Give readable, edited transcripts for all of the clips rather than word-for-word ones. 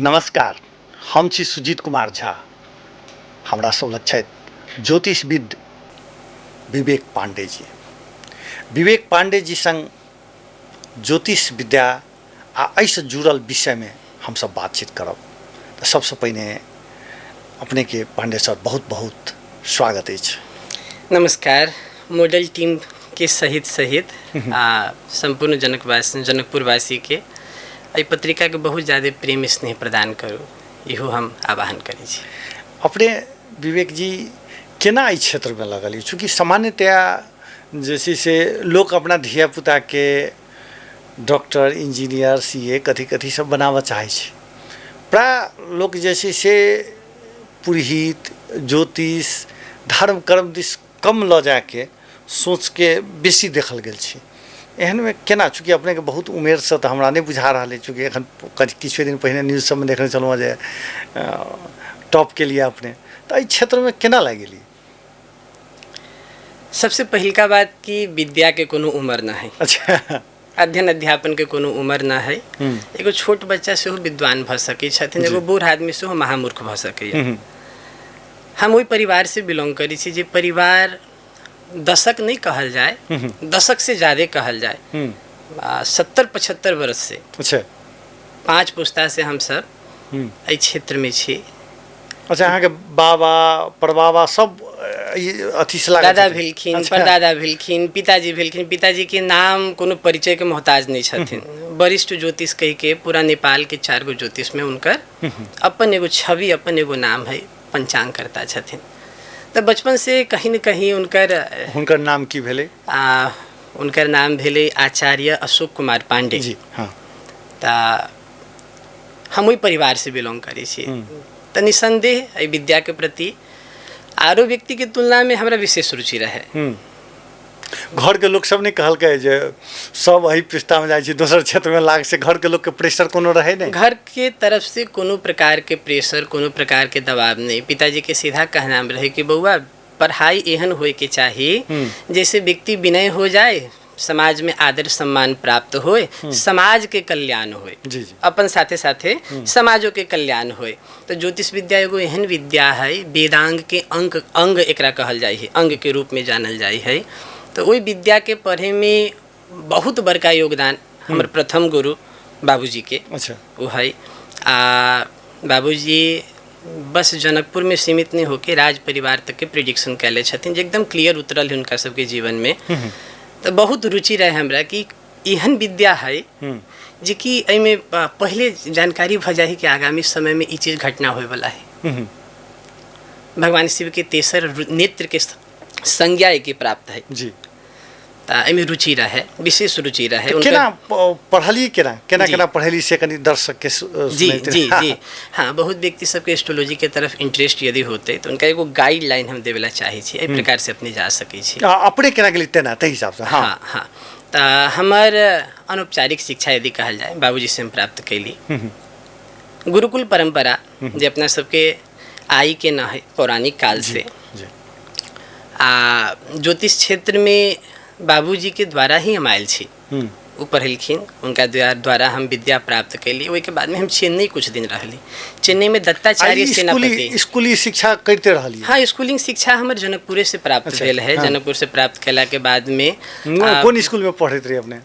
नमस्कार, हम छी सुजीत कुमार झा। हमरा संग छथि ज्योतिषविद विवेक पांडे जी। विवेक पांडे जी संग ज्योतिष विद्या आ एहिसँ जुड़ल विषय में हम सब बातचीत करब। तऽ सबसँ पहिने अपने के पांडे सर बहुत बहुत स्वागत अछि। नमस्कार। मॉडल टीम के सहित संपूर्ण जनकपुरवासी के एहि पत्रिका के बहुत ज़्यादा प्रेम स्नेह प्रदान करू, इहो हम आह्वान करै छी। अपने विवेक जी केना एहि क्षेत्र में लगल? चूँकि सामान्यतया जैसे से लोग अपना धिया पुता के डॉक्टर, इंजीनियर, सीए कथी कथी सब बनाबऽ चाहे छै। प्राय लोग जैसे से पुरोहित, ज्योतिष, धर्म कर्म दिस कम लऽ जाके सोच के बेसी देखल गेल छै। एहन में केना? चूँकि अपने के बहुत उमेर से तो हमरा नहीं बुझा रहा है, चूँकि एखन किछु दिन पहिने न्यूज सब में देखने चलूँ जे टॉप के लिए अपने तो एहि क्षेत्र में केना लागि गेली? सबसे पहिलका बात कि विद्या के कोनो उम्र ना है। अच्छा। अध्ययन अध्यापन के कोनो उम्र ना है। एगो छोट बच्चा सेहो विद्वान भऽ सकै छथिन, एगो बूढ़ आदमी सेहो महामूर्ख भऽ सकैए। हम ओहि परिवार से बिलोंग करै छी जे परिवार दशक नहीं कहल जाए, दशक से ज़्यादा कहल जाए, 70-75 वर्ष से, अच्छा, 5 पुस्ता से हम सब एहि क्षेत्र में छी। अच्छा, अहाँ के बाबा परबाबा सब अथी से लागल? दादा भेलखिन, परदादा भेलखिन, पिताजी भेलखिन। पिताजी के नाम कोनो परिचय के मोहताज नहीं छथिन। वरिष्ठ ज्योतिष कह के पूरा नेपाल के 4 गो ज्योतिष में उनकर अपन एगो छवि, अपन एगो नाम है, पंचांग करता छथिन। तो बचपन से कहीं न कहीं उनकर नाम की भेले? उनकर नाम भेले आचार्य अशोक कुमार पांडे जी। हाँ। तो हम वही परिवार से बिलोंग करी छी। तो निसंदेह विद्या के प्रति आरो व्यक्ति के तुलना में हमरा विशेष रुचि रहे। घर के लोग सब नहीं कहलकै जे सब वही पिस्ता में जाए छी, दोसर क्षेत्र में लाग से घर के लोग के प्रेशर कोनो रहे नहीं? घर के तरफ से कोनो प्रकार के प्रेशर, कोनो प्रकार के दबाव नहीं। पिताजी के सीधा कहना रहे कि बउआ पढ़ाई एहन होए के चाहिए जैसे व्यक्ति विनय हो जाए, समाज में आदर सम्मान प्राप्त होए, समाज के कल्याण होए, अपन साथे साथे समाजों के कल्याण होए। तो ज्योतिष विद्या एगो एहन विद्या है, वेदांग के अंग एकरा कहल जाए है, अंग के रूप में जानल जाए है। तो वही विद्या के पढ़े में बहुत बड़का योगदान हमर प्रथम गुरु बाबूजी के। अच्छा। वो है बाबूजी बस जनकपुर में सीमित नहीं होके राज परिवार तक के प्रिडिक्शन कैले छथिन, जे एकदम क्लियर उतरल है उनका सबके जीवन में। तो बहुत रुचि रहे हमरा कि एहन विद्या है जे कि एहिमे पहले जानकारी भ जाए कि आगामी समय में ई चीज़ घटना होए वाला है। भगवान शिव के तेसर नेत्र के संज्ञा के प्राप्त है जी। एहिमे रुचि रहे, विशेष रुचि रहे। केना पढ़ली, केना पढ़ली से कनी दर्शक के जी जी जी। हाँ, बहुत व्यक्ति सबके एस्ट्रोलॉजी के तरफ इंटरेस्ट यदि होते तो उनका एगो गाइडलाइन हम देवेला चाहे छी, एहि प्रकार से अपने जा सकै छी। अपने केना गेली तेना तै हिसाब से? हाँ हाँ। तो हमर अनौपचारिक शिक्षा यदि कहल जाए बाबूजी से हम प्राप्त कैली। गुरुकुल परंपरा जे अपना सबके आई के न है पौराणिक काल से। ज्योतिष क्षेत्र में बाबूजी के द्वारा ही हम आयल छी। वो पढ़लखिन, उनका द्वारा हम विद्या प्राप्त कैली। वही के बाद में हम चेन्नई कुछ दिन रहली। चेन्नई में दत्ताचार्य सेनापति स्कूली शिक्षा करते रहली? हाँ, स्कूलिंग शिक्षा हमर जनकपुरे से प्राप्त भेल है। जनकपुर से प्राप्त कैला के बाद में कौन स्कूल में पढ़ते रही अपने?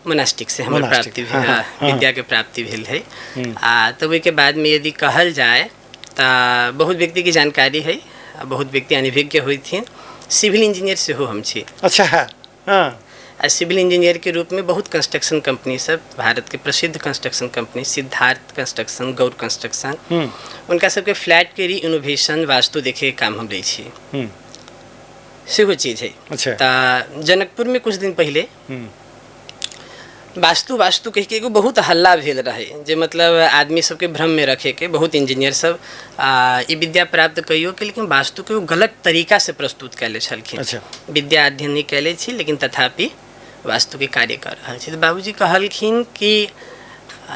मोनास्टिक से हमर प्राप्ति विद्या के प्राप्ति भेल है। तो वही के बाद में यदि कहल जाए तो बहुत व्यक्ति की जानकारी है, बहुत व्यक्ति अनभिज्ञ हुई थी। सिविल इंजीनियर से हो हम छी। अच्छा है। हाँ। सिविल इंजीनियर के रूप में बहुत कंस्ट्रक्शन कंपनी सब, भारत के प्रसिद्ध कंस्ट्रक्शन कंपनी सिद्धार्थ कंस्ट्रक्शन, गौर कंस्ट्रक्शन, उनका सबके फ्लैट के री इनोवेशन, वास्तु देखे काम हम रही छी सेहो चीज़ है। अच्छा। तो जनकपुर में कुछ दिन पहले वास्तु कह के एगो बहुत हल्ला भेल रहे, जे मतलब आदमी सबके भ्रम में रखे के। बहुत इंजीनियर सब ये विद्या प्राप्त कहियो के, लेकिन वास्तु के गलत तरीका से प्रस्तुत कैले छलखिन। अच्छा। विद्या अध्ययन नहीं कैले छी, लेकिन तथापि वास्तु के कार्य कर रहा छी। तो बाबूजी कहलखिन कि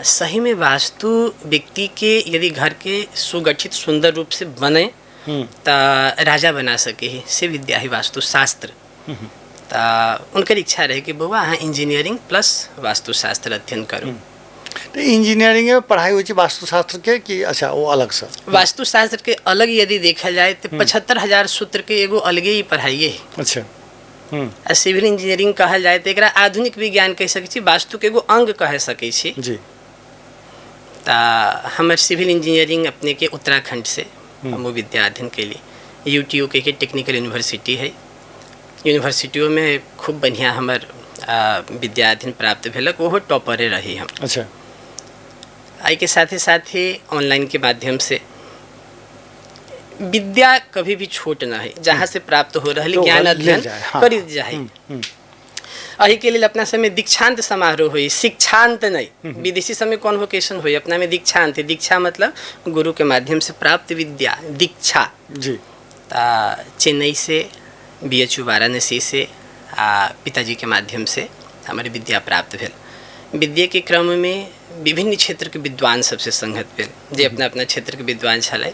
सही में वास्तु व्यक्ति के यदि घर के सुगठित सुंदर रूप से बने तो राजा बना सके से विद्या ही वास्तु शास्त्र। तो उनकर इच्छा रहे कि बउआ अहाँ इंजीनियरिंग प्लस वास्तुशास्त्र अध्ययन करूँ। तो इंजीनियरिंग में पढ़ाई होई छै वास्तुशास्त्र के कि अच्छा वो अलग से? वास्तुशास्त्र के अलग यदि देखल जाए तो 75,000 सूत्र के एगो अलगे ही पढ़ाइए है। अच्छा। आ सिविल इंजीनियरिंग कहल जाए तो एकरा आधुनिक विज्ञान कह सकै छी, वास्तु के एगो अंग कह सकै छी। जी। ता हमर सिविल इंजीनियरिंग अपने के उत्तराखंड से हम विद्या अध्ययन के लिए UTU के टेक्निकल यूनिवर्सिटी है। यूनिवर्सिटियों में खूब बढ़िया हमर विद्या अध्ययन प्राप्त भेलक, ओहो टॉपरे रही हम। अच्छा। आई के साथ ही ऑनलाइन के माध्यम से विद्या कभी भी छोट न है, जहाँ से प्राप्त हो रहा तो ज्ञान ले अध्ययन जाए, हाँ। करी जाए। अही के लिए अपना समय दीक्षांत समारोह हुई, शिक्षांत नहीं। विदेशी समय कॉन्वोकेशन हुई, अपना में दीक्षांत है। दीक्षा मतलब गुरु के माध्यम से प्राप्त विद्या, दीक्षा। जी। चेन्नई से, BHU वाराणसी से पिताजी के माध्यम से हमारी विद्या प्राप्त भेल। विद्या के क्रम में विभिन्न क्षेत्र के विद्वान सबसे संगत भेल, जे अपना अपना क्षेत्र के विद्वान छले।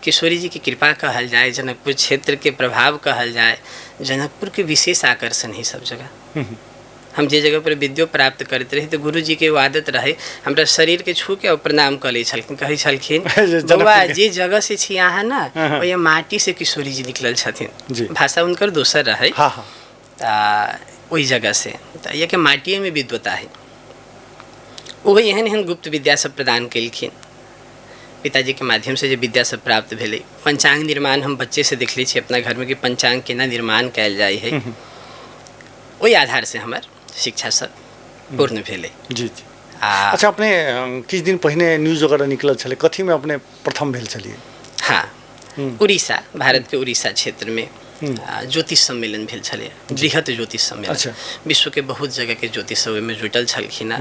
किशोरी जी की कृपा कहल जाए, जनकपुर क्षेत्र के प्रभाव कहल जाए, जनकपुर के विशेष आकर्षण है सब जगह। हम जे जगह पर विद्या प्राप्त करते रही तो गुरु जी के आदत रहे हमरा शरीर के छू के और प्रणाम कर ले छलखिन, कहे छलखिन बउआ जे जगह से छी अहाँ ना वही माटी से किशोरी जी निकलल छथिन। भाषा उनकर दोसर रहे। वही जगह से ये के माटिए में विद्वता है। वो एहन एहन गुप्त विद्या सब प्रदान कलखिन पिताजी के माध्यम से, जो विद्या सब प्राप्त भेले। पंचांग निर्माण हम बच्चे से देख ली अपना घर में कि पंचांग केना निर्माण कयल जाए है, वही आधार से हमार शिक्षा सब पूर्ण भेले। जी जी। अच्छा, अपने किछ दिन पहले न्यूज वगैरह निकलल छले, कथी में अपने प्रथम भेल छलिए? हाँ, उड़ीसा, भारत के उड़ीसा क्षेत्र में ज्योतिष सम्मेलन भेल छले, बृहत ज्योतिष सम्मेलन। अच्छा। विश्व के बहुत जगह के ज्योतिष सब में जुटल छलखिन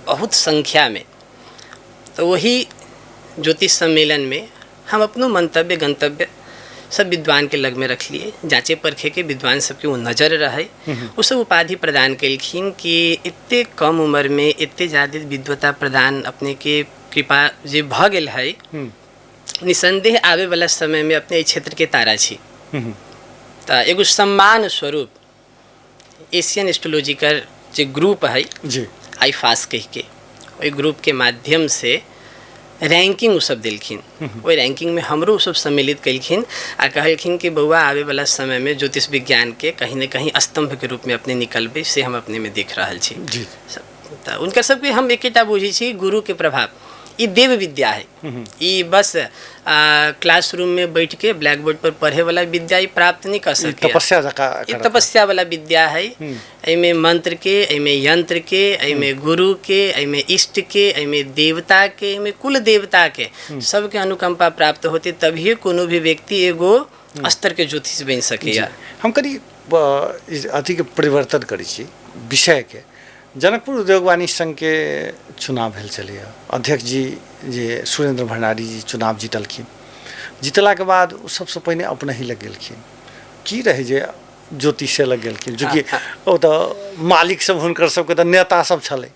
बहुत संख्या में। तो वही ज्योतिष सम्मेलन में हम अपनो मंतव्य गंतव्य सब विद्वान के लग में रख लिए, जांचे परखे के विद्वान सबके वो नज़र रहे। वो सब उपाधि प्रदान कलखिन कि इतने कम उम्र में इतने ज़्यादा विद्वता प्रदान अपने के कृपा जे भ गेल है, निसंदेह आवे वाला समय में अपने क्षेत्र के तारा छी। तो एगो सम्मान स्वरूप एशियन एस्ट्रोलॉजिकल जो ग्रुप है जी, IFAS कह के, वही ग्रुप के माध्यम से रैंकिंग सब दिलखिन। वही रैंकिंग में हमरो सब सम्मिलित कलखिन आ कहलखिन कि बउआ आवे वाला समय में ज्योतिष विज्ञान के कहीं न कहीं स्तंभ के रूप में अपने निकलबे, से हम अपने में देख रहा छी। तो उनका सबके हम एकेटा बुझी छी, गुरु के प्रभाव। ये देव विद्या है, ये बस क्लासरूम में बैठ के ब्लैक बोर्ड पर पढ़े वाला विद्या ही प्राप्त नहीं कर सके। तपस्या वाला विद्या है। एमे मंत्र के, एमे यंत्र के, एमे गुरु के, एमे इष्ट के, एमे देवता के, एमे कुल देवता के सबके अनुकंपा प्राप्त होते, तभी कोनो भी व्यक्ति एगो स्तर के ज्योतिष बन सके। हम करी अथी के परिवर्तन करी छी विषय के। जनकपुर उद्योग वाणिज्य संघ के चुनाव भेल छलिए, अध्यक्ष जी जे सुरेंद्र भंडारी जी चुनाव जीतलखिन। जीतला के बाद सबसे पहले अपने ही लग गेलखिन, की रहे जे ज्योतिष से लग गेलखिन, चूँकि ओ तो मालिक सब हुनकर सबके तो नेता सब छले,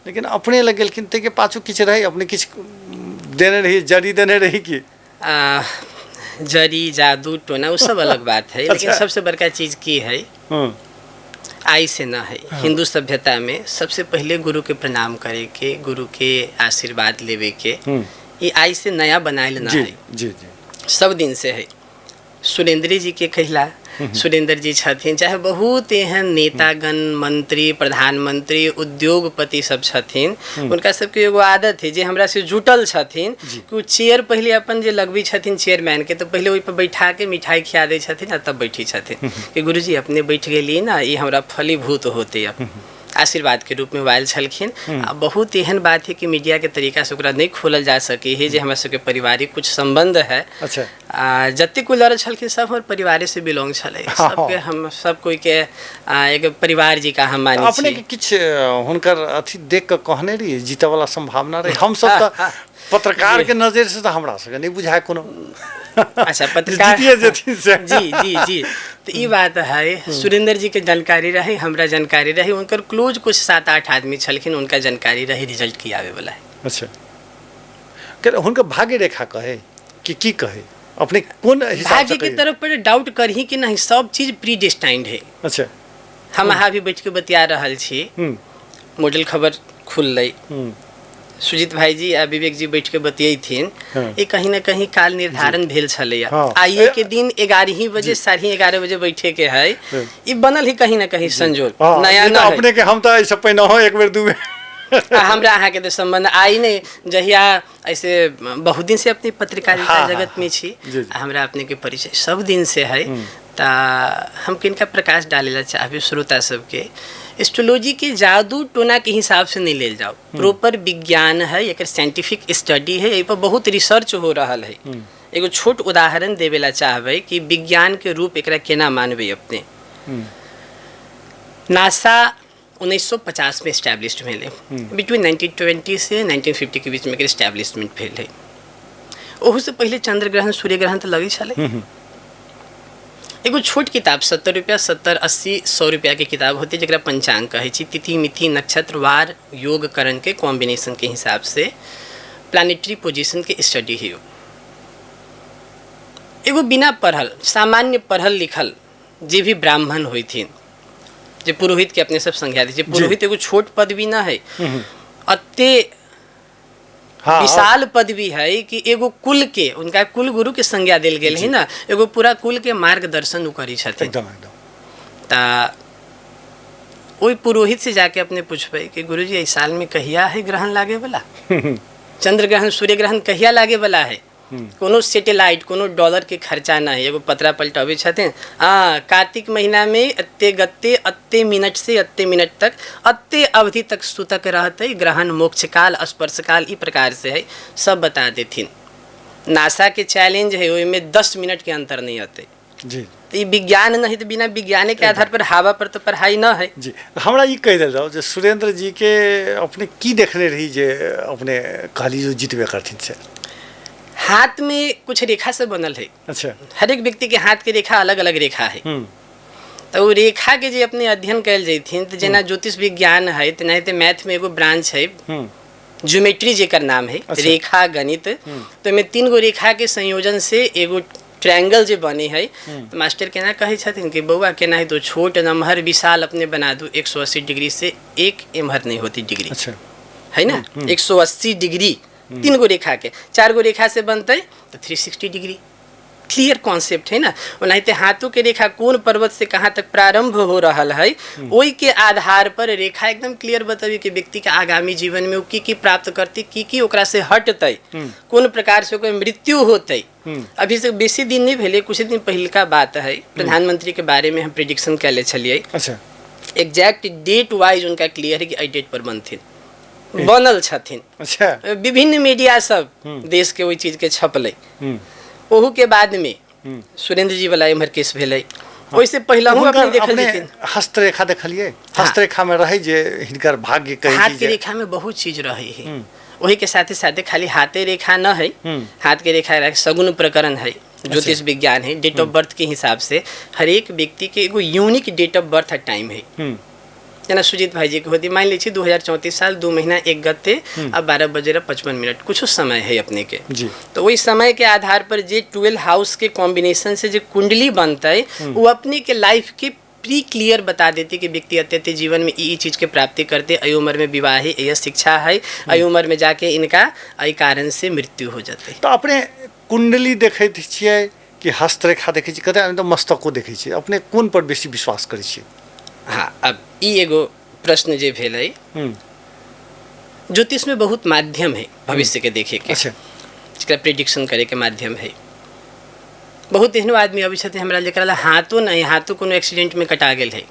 लेकिन अपने लग गेलखिन। ते पाछू किछ रहे, अपने किछ देने रही, जड़ी देने रही कि जड़ी जादू टोना वो सब अलग बात है। लेकिन सबसे बड़का चीज की है, आई से ना है। हिंदू सभ्यता में सबसे पहले गुरु के प्रणाम करे के, गुरु के आशीर्वाद लेवे के, ये आई से नया बनाए ना है। जी जी। सब दिन से है। सुरेंद्र जी के कहला, सुरेंद्र जी छथिन, चाहे बहुत एहन नेतागण, मंत्री, प्रधानमंत्री, उद्योगपति सब छथिन, उनका सबके एगो आदत है जे हमरा से जुटल छथिन कि वो चेयर पहले अपन जे लगबी छथिन चेयरमैन के, तो पहले वही पर बैठा के मिठाई खिया दे छथिन आ तब बैठी छथिन कि गुरुजी अपने बैठ गेली ना, ये हमरा फलीभूत होते अब आशीर्वाद के रूप में वायल छलखिन। बहुत एहन बात है कि मीडिया के तरीका से ओकरा नहीं खोलल जा सके है जे हमरा सबके पारिवारिक कुछ संबंध है। अच्छा। जत्ते कोई लड़ल छलखिन सब हमर परिवार से बिलोंग छले, सबके हम सब कोई के एक परिवार जी का हम मानी छी। अपने के किछ हुनकर अथी देख के कहने रही जीते वाला संभावना रही? हम सब तो पत्रकार के नजर से तो हमरा सके नहीं बुझाए कोनो। अच्छा, पत्रकार जी जी जी। तो ये बात है, सुरेंद्र जी के जानकारी रहे, हमरा जानकारी रहे, उनकर क्लोज कुछ 7-8 आदमी छलखिन, उनका जानकारी रहे रिजल्ट की आवे वाला है। अच्छा, क्या उनका भाग्य रेखा कहे कि की कहे, अपने कौन हिसाब भाग्य की तरफ पर डाउट करही कि नहीं, सब चीज प्री डेस्टाइंड है। अच्छा। हम यहाँ भी बैठ के बतिया रहल छी, मॉडल खबर खुललै। सुजीत भाई जी आ विवेक जी बैठ के बतियैथिन, ये कहीं ना कहीं काल निर्धारण भेल छलैया। आइए के दिन 11 बजे 11:30 बजे बैठे के है, ये बनल ही कहीं ना कहीं संजोग नया ना अपने के हम तो ऐसे पहिने हो एक बेर दू बेर हमरा अहाँ के तो संबंध आई नहीं, जहिया ऐसे बहुत दिन से अपनी पत्रकारिता जगत में छी, हमरा अपने के परिचय सब दिन से है। ता हम किनका प्रकाश डालेला चाहबे श्रोता सबके, एस्ट्रोलॉजी के जादू टोना के हिसाब से नहीं ले जाओ, प्रॉपर विज्ञान है, एक साइंटिफिक स्टडी है, पर बहुत रिसर्च हो रहा है। एगो छोट उदाहरण देवेला चाहबे कि विज्ञान के रूप एकरा केना मानबे अपने। नासा 1950 में एस्टैब्लिश्ड भेले, बिटवीन 1920 से 1950 के बीच में एस्टैब्लिशमेंट भेले। ओहू से पहले चंद्र ग्रहण सूर्य ग्रहण तो लगे छले। एगो छोट किताब 70 रुपया 70 80 100 रुपया के किताब होती, जरा पंचांग कहे छी, तिथि मिथि नक्षत्र वार योग करण के कॉम्बिनेशन के हिसाब से प्लानिटरी पोजीशन के स्टडी है। एगो बिना पढ़ल सामान्य पढ़ल लिखल जे भी ब्राह्मण हुई थी, जे पुरोहित के अपने सब संज्ञा दी, पुरोहित एगो छोट पदवी ना है, अत्ते विशाल पदवी है कि एगो कुल के उनका कुल गुरु के संज्ञा दिल गेल है ना, एगो पूरा कुल के मार्गदर्शन करी छथिन। ता ओई पुरोहित से जाके अपने पूछबे कि गुरुजी इस साल में कहिया है ग्रहण लागे वाला, चंद्र ग्रहण सूर्य ग्रहण कहिया लागे वाला है। कोनो सैटेलाइट कोनो डॉलर के खर्चा ना है, एगो पत्रा पलटावे छथिन, कार्तिक महीना में अत्ते गत्ते अत्ते मिनट से अत्ते मिनट तक अत्ते अवधि तक सूतक रहते, ग्रहण मोक्ष काल स्पर्श काल ई प्रकार से है, सब बता देथिन। नासा के चैलेंज है, ओई में 10 मिनट के अंतर नहीं आते जी। तो ये विज्ञान नहीं, तो बिना विज्ञान के आधार पर हवा पर तो पढ़ाई न है जी। हमरा ये कह दे जाओ, जो सुरेंद्र जी के अपने की देखने रही जे अपने कहली जो जीतबे करथिन से हाथ में कुछ रेखा से बनल है। अच्छा, हर एक व्यक्ति के हाथ के रेखा अलग अलग रेखा है। तो वो रेखा के जे अपने अध्ययन कैल जैथिन, तो जेना ज्योतिष विज्ञान है, तो नहीं तो मैथ में एगो ब्रांच है ज्योमेट्री जेकर नाम है। अच्छा। रेखा गणित, तो में 3 गो रेखा के संयोजन से एगो ट्रायंगल जे बने है। तो मास्टर केना कहे छथिन कि बउआ केना है तो छोट नमहर विशाल अपने बना दू, 180 डिग्री से एक एम्हर नहीं होती डिग्री। अच्छा। है ना, 180 डिग्री 3 गो रेखा के, 4 गो रेखा से बनते तो 360 डिग्री। क्लियर कॉन्सेप्ट है ना। नहीं हाथों के रेखा कौन पर्वत से कहाँ तक प्रारंभ हो रहा है, वही के आधार पर रेखा एकदम क्लियर बताबी कि व्यक्ति के आगामी जीवन में की प्राप्त करती, की ओकरा से हटते, कौन प्रकार से ओकर मृत्यु होते। अभी से बेसी दिन नहीं भेले, कुछ दिन पहले का बात है, प्रधानमंत्री के बारे में हम प्रिडिक्शन कैले छलिए। अच्छा। एग्जैक्ट डेट वाइज उनका क्लियर है कि आई डेट पर बनथिन बनल छथिन। अच्छा। विभिन्न मीडिया सब देश के वही चीज के छपले। ओहू के बाद में सुरेंद्र जी वाला एम्हर केस भेलै। ओइसे पहले हम अपने देखल जतिन हस्तरेखा देखलिए। हस्तरेखा में रही जे हिनकर भाग्य कही हाथ के रेखा में बहुत चीज रही है। वही के साथ साथ खाली हाथे रेखा न है, हाथ के रेखा सगुन प्रकरण है, ज्योतिष विज्ञान है। डेट ऑफ बर्थ के हिसाब से हर एक व्यक्ति के एगो unique date of birth time है। जना सुजीत भाई जी के होती मान लीजिए 2034 साल 2 महीना 1 गते अब 12:55 कुछ समय है अपने के जी। तो वही समय के आधार पर जे 12 हाउस के कॉम्बिनेशन से जो कुंडली बनता है वो अपने के लाइफ के प्री क्लियर बता देती कि व्यक्ति अत्यंत जीवन में ये चीज़ के प्राप्ति करते, अय उम्र में विवाह है, यह शिक्षा है, अय उम्र में जाके इनका अय कारण से मृत्यु हो जाते। तो अपने कुंडली देखे छियै कि हस्तरेखा देखे छी, कते तो मस्तको देखे छी, अपने कोन पर बेसी विश्वास करे छी? हाँ, अब ई एगो प्रश्न जे भेल है, ज्योतिष में बहुत माध्यम है भविष्य के देखे के। अच्छा। जरा प्रिडिक्शन करे के माध्यम है। बहुत एहनो आदमी अभी छथिन हमरा जकरा हाथों नहीं, हाथों कोनो एक्सीडेंट में कटा गेल है,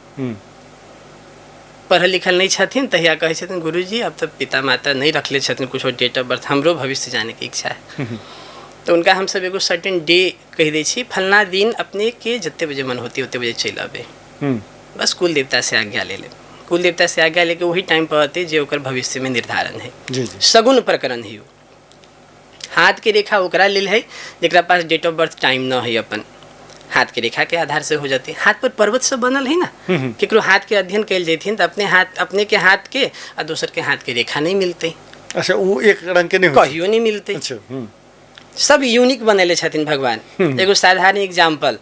पढ़ल लिखल नहीं छथिन, तहिया कहे छथिन गुरुजी अब तो पिता माता नहीं रखले छथिन कुछ डेट ऑफ बर्थ, हमरो भविष्य जाने की इच्छा है। तो उनका हम सब एगो सर्टेन डे कह दै छी, फलना दिन अपने के जितने बजे मन होती उतने बजे चल आबे, बस कुल देवता से आज्ञा ले ले। कुल देवता से आज्ञा लेके वही टाइम पर आते जो ओकर भविष्य में निर्धारण है। जी जी। सगुन प्रकरण है। हाथ के रेखा ओकरा लेल है जरा पास डेट ऑफ बर्थ टाइम न है, अपन हाथ के रेखा के आधार से हो जाते। हाथ पर पर्वत से बनल है ना, केकरो हाथ के अध्ययन कैल जैथिन तो अपने के हाथ के और दूसर के हाथ के रेखा नहीं मिलते। अच्छा, वो एक रंग के नहीं कहियो नहीं मिलते। अच्छा। सब यूनिक बनेले छथिन भगवान। एगो साधारण एग्जाम्पल,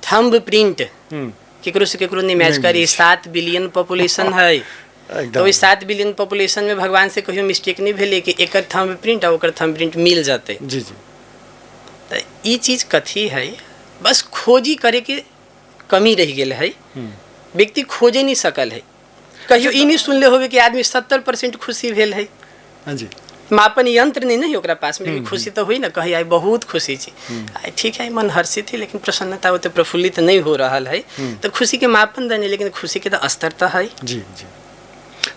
थंब प्रिंट केकरो से केकरो नहीं मैच करी। 7 बिलियन पॉपुलेशन है, एकदम। तो वही 7 बिलियन पॉपुलेशन में भगवान से कहियो मिस्टेक नहीं भेले कि एकर थंब प्रिंट और ओकर थंब प्रिंट मिल जाते। जी जी तो ये चीज़ कथी है, बस खोजी करे के कमी रह गेल है। व्यक्ति खोजे नहीं सकल है। कहियो ई नहीं सुनले होवे कि आदमी 70% खुशी भेल है। हाँ जी मापन यंत्र नहीं है ओकरा पास में, लेकिन खुशी तो हुई ना, कही आई बहुत खुशी छी, आई ठीक है मन हर्षित थी, लेकिन प्रसन्नता होते प्रफुल्लित नहीं हो रहा है। तो खुशी के मापन नहीं, लेकिन खुशी के तो स्तर तो है। जी जी।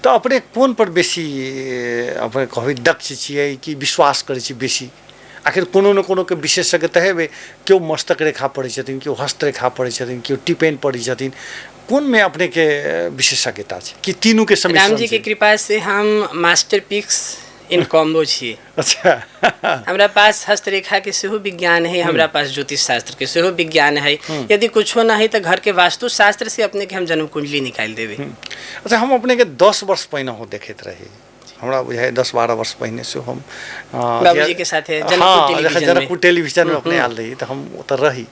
तो अपने कोन पर बेसी अपने कहबै दक्ष छियै कि विश्वास करै छी बेसी? आखिर कोनो न कोनो के विशेषज्ञता हेबे, केओ मस्तक रेखा पढ़ै छथिन, केओ हस्तरेखा पढ़ै छथिन, केओ टिपेन पढ़ै छथिन, कौन में अपने के विशेषज्ञता छै कि तीनों के सम्मिश्रण? राम जी के कृपा से हम मास्टरपीस इन कॉम्बो छिए। अच्छा हमरा पास हस्तरेखा के सेहो विज्ञान है, हमरा पास ज्योतिष शास्त्र के सेहो विज्ञान है। यदि कुछो ना है तो घर के वास्तु शास्त्र से अपने के हम जन्म कुंडली निकाल देवे। अच्छा, हम अपने के 10 वर्ष पहिने हो देखैत रही, हमरा बुझाय 10-12 वर्ष पहिने से हम बाबूजी के साथ जनकपुर टेलीविजन में अपने आल रही, तो हम ओतऽ रही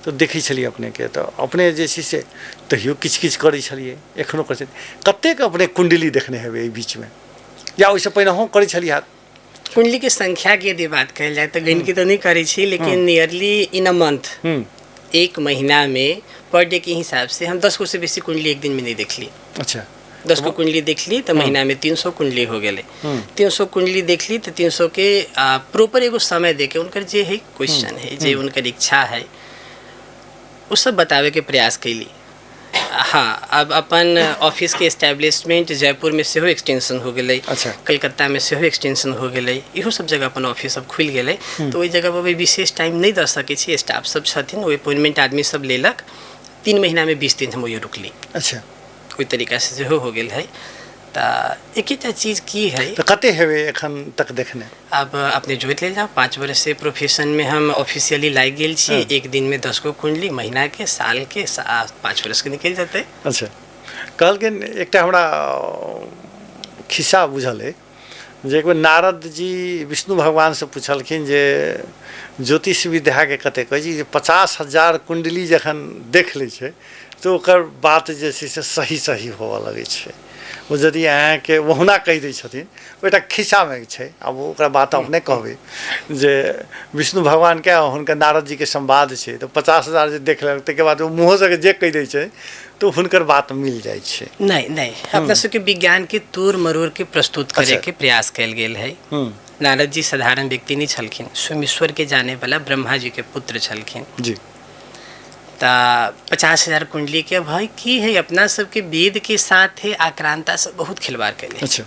तो देखै छलिए अपने के। तो अपने जे छै से तहियो किछ किछ करै छलिए, एखनो करै छलिए। कतेक अपने कुंडली देखने हेबै एहि बीच में, या ओहिसँ पहिने हो करै छलिए? कुंडली के संख्या के यदि बात कल जाए तो गिनती तो नहीं करी छी, लेकिन नियरली इन अ मंथ, एक महीना में पर डे के हिसाब से हम 10 को से बेसी कुंडली एक दिन में नहीं देख ली। अच्छा, 10 को कुंडली देख ली तो महीना में 300 कुंडली हो गए। 300 कुंडली देख ली तो 300 के प्रॉपर एगो समय दे के उनकर जे है क्वेश्चन है, जे उनकर इच्छा है, वो सब बतावे के प्रयास कैली। हाँ, अब अपन ऑफिस के एस्टैब्लिशमेंट जयपुर में सेहो एक्सटेंशन हो गए। अच्छा, कलकत्ता में सेहो एक्सटेंशन हो गए, इहो सब जगह अपन ऑफिस सब खुल गए। तो ओहि जगह पर विशेष टाइम नहीं दे सकै छी, स्टाफ सब छथिन, वो अपॉइंटमेंट आदमी सब लेलक। 3 महीना में 20 दिन हम वही रुकली। अच्छा, कोई तरीका से सेहो हो गए है। तो एक चीज की है, तो कते हेवे एखन तक देखने? अब अपने जोत ले जाओ, 5 वर्ष से प्रोफेशन में हम ऑफिशियली लाग गेल छी। एक दिन में 10 को कुंडली, महीना के, साल के, 5 वर्ष के निकल जाते। अच्छा, कहलखिन एकटा हमरा खिस्सा बुझल है जे एक बेर नारद जी विष्णु भगवान से पूछलखिन जे ज्योतिष विद्या के कते कहै छी जे 50,000 कुंडली जखन देख लै छै तो ओकर बात जे छै से सही सही होबऽ लगै छै। वो यदि अहाँके ओहुना कहि दै छथिन, बेटा खिस्सामे छै, अब ओकरा बात अपने कहबै जे विष्णु भगवानके हुनकर नारद जीके संवाद छै, तो 50,000 जे देख लेलक ताहिके बाद ओ मुँहसँ जे कहि दै छै तो हुनकर बात मिल जाइ छै। नहीं, अपना सबके विज्ञान के तोड़ मरोड़ के प्रस्तुत करे के प्रयास कल गेल है। नारद जी साधारण व्यक्ति नहीं छलखिन, स्वयं ईश्वर के जाने वाला ब्रह्मा जी के पुत्र छलखिन जी। 50,000 कुंडली के भाई की है, अपना सबके वेद के साथ है आक्रांता से बहुत खिलवाड़ कैले। अच्छा,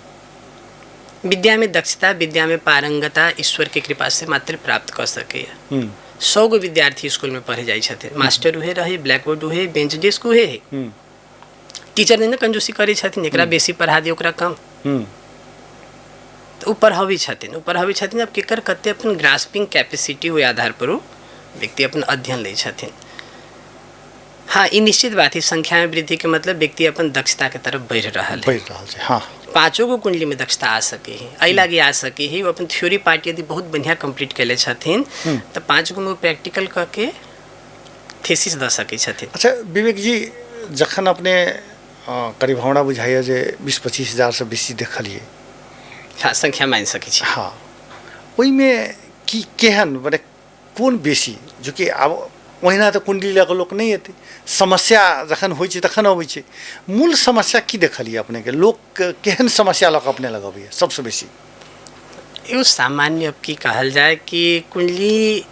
विद्या में दक्षता, विद्या में पारंगता ईश्वर के कृपा से मात्र प्राप्त कर सके। 100 गो विद्यार्थी स्कूल में पढ़े जाए छथिन, मास्टर उहे रहे, ब्लैक बोर्ड उहे, बेंच डेस्क उहे है। टीचर ने कंजूसी करे छथिन, एकरा बेसी पढ़ा दियो ओकरा कम। तो ऊपर हवी छथिन। अब केकर कते अपन ग्रास्पिंग कैपेसिटी हुए आधार पर व्यक्ति अपन अध्ययन ले छथिन। हाँ, ये निश्चित बात है, संख्या में वृद्धि के मतलब व्यक्ति अपन दक्षता के तरफ बढ़ रहा है। हाँ, 5 गो कुंडली में दक्षता आ सके है, अई लागे आ सके है। वो अपन थ्योरी पार्ट यदि बहुत बढ़िया कंप्लीट कैले छथिन तो 5 गो में प्रैक्टिकल करके थीसिस दे सके छथिन। अच्छा विवेक जी, जखन अपने करीब हमरा बुझाइए जे 20-25 हज़ार से बेसी देखलिए, हाँ, संख्या मान सके छी। हाँ, ओहिमे की केहन माने कोन बेसी, जो कि आब ओहिना तो कुंडली लऽ कऽ लोक नहीं एतै, समस्या जखन होइ छै तखन अबै छै। मूल समस्या की देखलिए अपने के, लोक केहन समस्या लऽ कऽ अपने लगबिए सबसे बेसी? एगो सामान्य अब की कहल जाए कि कुंडली,